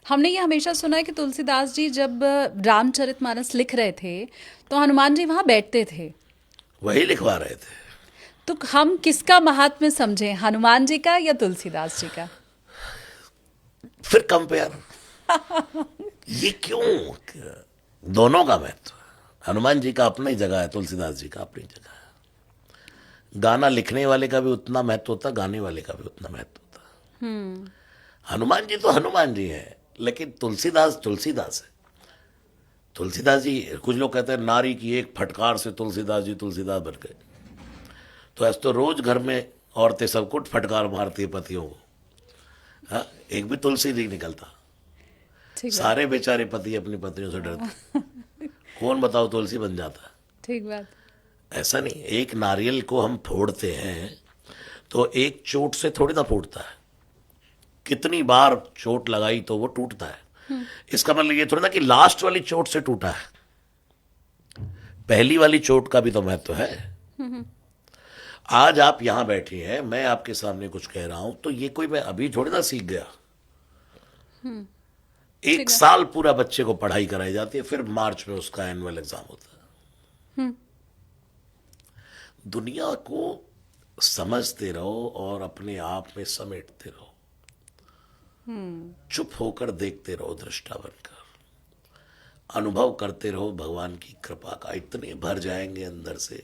हमने ये हमेशा सुना है कि तुलसीदास जी जब रामचरितमानस लिख रहे थे तो हनुमान जी वहां बैठते थे। वही लिखवा रहे थे। तो हम किसका महात्म्य समझें, हनुमान जी का या तुलसीदास जी का? फिर कंपेयर। ये क्यों? दोनों का महत्व है। हनुमान जी का अपनी जगह है, तुलसीदास जी का अपनी जगह है। गाना लिखने वाले का भी उतना महत्व होता, गाने वाले का भी उतना महत्व होता। हनुमान जी तो हनुमान जी है, लेकिन तुलसीदास तुलसीदास है। तुलसीदास जी, कुछ लोग कहते हैं नारी की एक फटकार से तुलसीदास जी तुलसीदास बन गए। तो ऐसे तो रोज घर में औरतें सबको फटकार मारती है पतियों को। हाँ, एक भी तुलसी नहीं निकलता। ठीक बात। सारे बेचारे पति अपनी पत्नियों से डरते। कौन बताओ तुलसी बन जाता है? ठीक बात। ऐसा नहीं। एक नारियल को हम फोड़ते हैं तो एक चोट से थोड़ी ना फूटता है, कितनी बार चोट लगाई तो वो टूटता है। इसका मतलब ये थोड़ी ना कि लास्ट वाली चोट से टूटा है, पहली वाली चोट का भी तो महत्व है। आज आप यहां बैठे हैं, मैं आपके सामने कुछ कह रहा हूं, तो ये कोई मैं अभी थोड़ी ना सीख गया। एक साल पूरा बच्चे को पढ़ाई कराई जाती है, फिर मार्च में उसका एनुअल एग्जाम होता है। दुनिया को समझते रहो और अपने आप में समेटते रहो। चुप होकर देखते रहो, दृष्टा बनकर अनुभव करते रहो भगवान की कृपा का। इतने भर जाएंगे अंदर से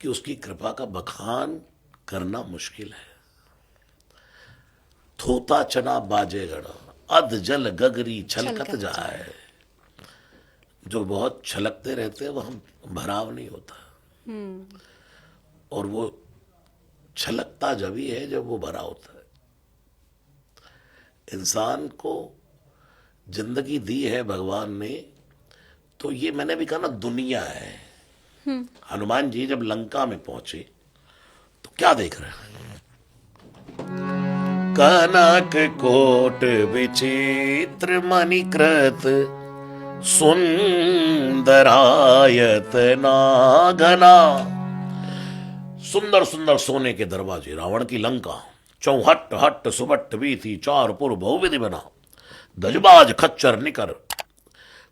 कि उसकी कृपा का बखान करना मुश्किल है। थोता चना बाजे गड़ा, अध जल गगरी छलकत जाए। जो बहुत छलकते रहते हैं वो हम भराव नहीं होता, और वो छलकता जब ही है जब वो भरा होता है। इंसान को जिंदगी दी है भगवान ने, तो ये मैंने भी कहा ना, दुनिया है। हनुमान जी जब लंका में पहुंचे तो क्या देख रहे हैं? कनक कोट विचित्र मणिकृत सुंदरायत नागना। सुंदर सुंदर सोने के दरवाजे, रावण की लंका, चौहट हट सुबट भी थी, चार पुर बहुविधि बना, गजबाज खच्चर निकर।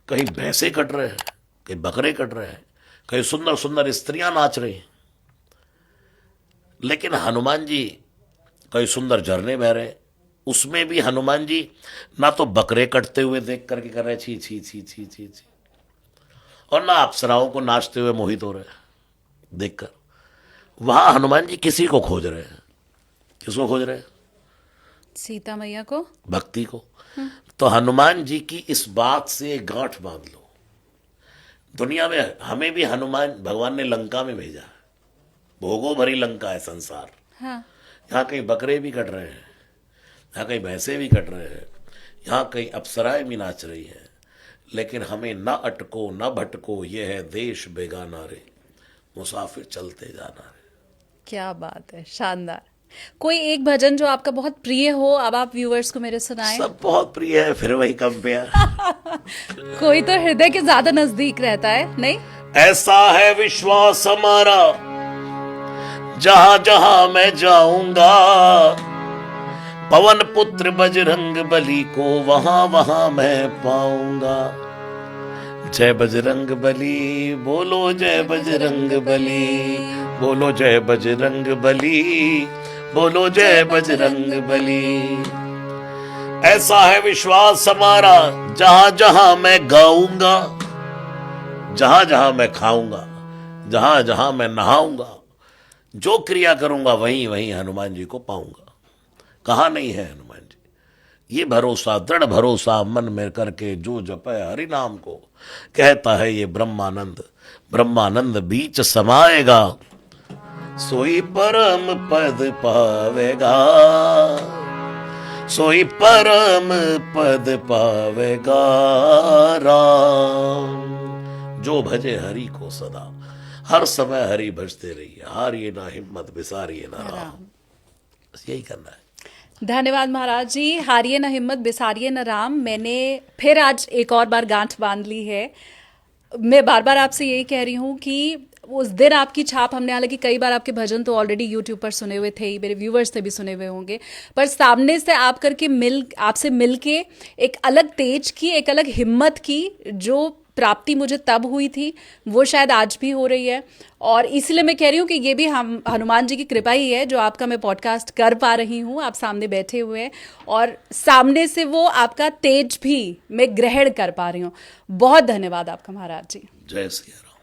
कहीं भैंसे कट रहे हैं, कहीं बकरे कट रहे हैं, कहीं सुंदर सुंदर स्त्रियां नाच रही हैं। लेकिन हनुमान जी, कई सुंदर झरने बह रहे, उसमें भी हनुमान जी ना तो बकरे कटते हुए देख करके कर रहे छी छी छी छी छी छी, और ना अप्सराओं को नाचते हुए मोहित हो रहे देखकर। वहां हनुमान जी किसी को खोज रहे हैं। किसको खोज रहे हैं? सीता मैया को, भक्ति को। तो हनुमान जी की इस बात से गांठ बांध लो। दुनिया में हमें भी हनुमान भगवान ने लंका में भेजा है। भोगों भरी लंका है संसार। हाँ। यहाँ कहीं बकरे भी कट रहे हैं, यहाँ कहीं भैंसे भी कट रहे हैं, यहाँ कहीं अप्सराएं भी नाच रही हैं, लेकिन हमें न अटको न भटको, ये है देश बेगाना रे, मुसाफिर चलते जाना रे। क्या बात है, शानदार। कोई एक भजन जो आपका बहुत प्रिय हो, अब आप व्यूअर्स को मेरे सुनाएं। सब बहुत प्रिय है, फिर वही कंपेयर। कोई तो हृदय के ज्यादा नजदीक रहता है, नहीं? ऐसा है विश्वास हमारा, जहां जहां मैं जाऊंगा, पवन पुत्र बजरंग बली को वहां वहां मैं पाऊंगा। जय बजरंग बली, बोलो जय बजरंग बली, बोलो जय बजरंग बली, बोलो जय बजरंग बली। ऐसा है विश्वास हमारा, जहां जहां मैं गाऊंगा, जहां जहां मैं खाऊंगा, जहां जहां मैं नहाऊंगा, जो क्रिया करूंगा वहीं वहीं हनुमान जी को पाऊंगा। कहा नहीं है हनुमान जी? ये भरोसा, दृढ़ भरोसा मन में करके जो जपे हरि नाम को, कहता है ये ब्रह्मानंद, ब्रह्मानंद बीच समाएगा, सोई परम पद पावेगा, सोई परम पद पावेगा राम। जो भजे हरि को सदा, हर समय हरि भजते रहिए, हारिए ना हिम्मत, बिसारिए ना राम। बस यही करना है। धन्यवाद महाराज जी। हारिए न हिम्मत, बिसारिए न राम। मैंने फिर आज एक और बार गांठ बांध ली है। मैं बार बार आपसे यही कह रही हूँ कि उस दिन आपकी छाप हमने, हालांकि कई बार आपके भजन तो ऑलरेडी यूट्यूब पर सुने हुए थे ही, मेरे व्यूवर्स ने भी सुने हुए होंगे, पर सामने से आप करके आपसे मिल के एक अलग तेज की, एक अलग हिम्मत की जो प्राप्ति मुझे तब हुई थी, वो शायद आज भी हो रही है। और इसलिए मैं कह रही हूँ कि ये भी हम हनुमान जी की कृपा ही है जो आपका मैं पॉडकास्ट कर पा रही हूँ। आप सामने बैठे हुए हैं और सामने से वो आपका तेज भी मैं ग्रहण कर पा रही हूँ। बहुत धन्यवाद आपका महाराज जी। जय श्री राम।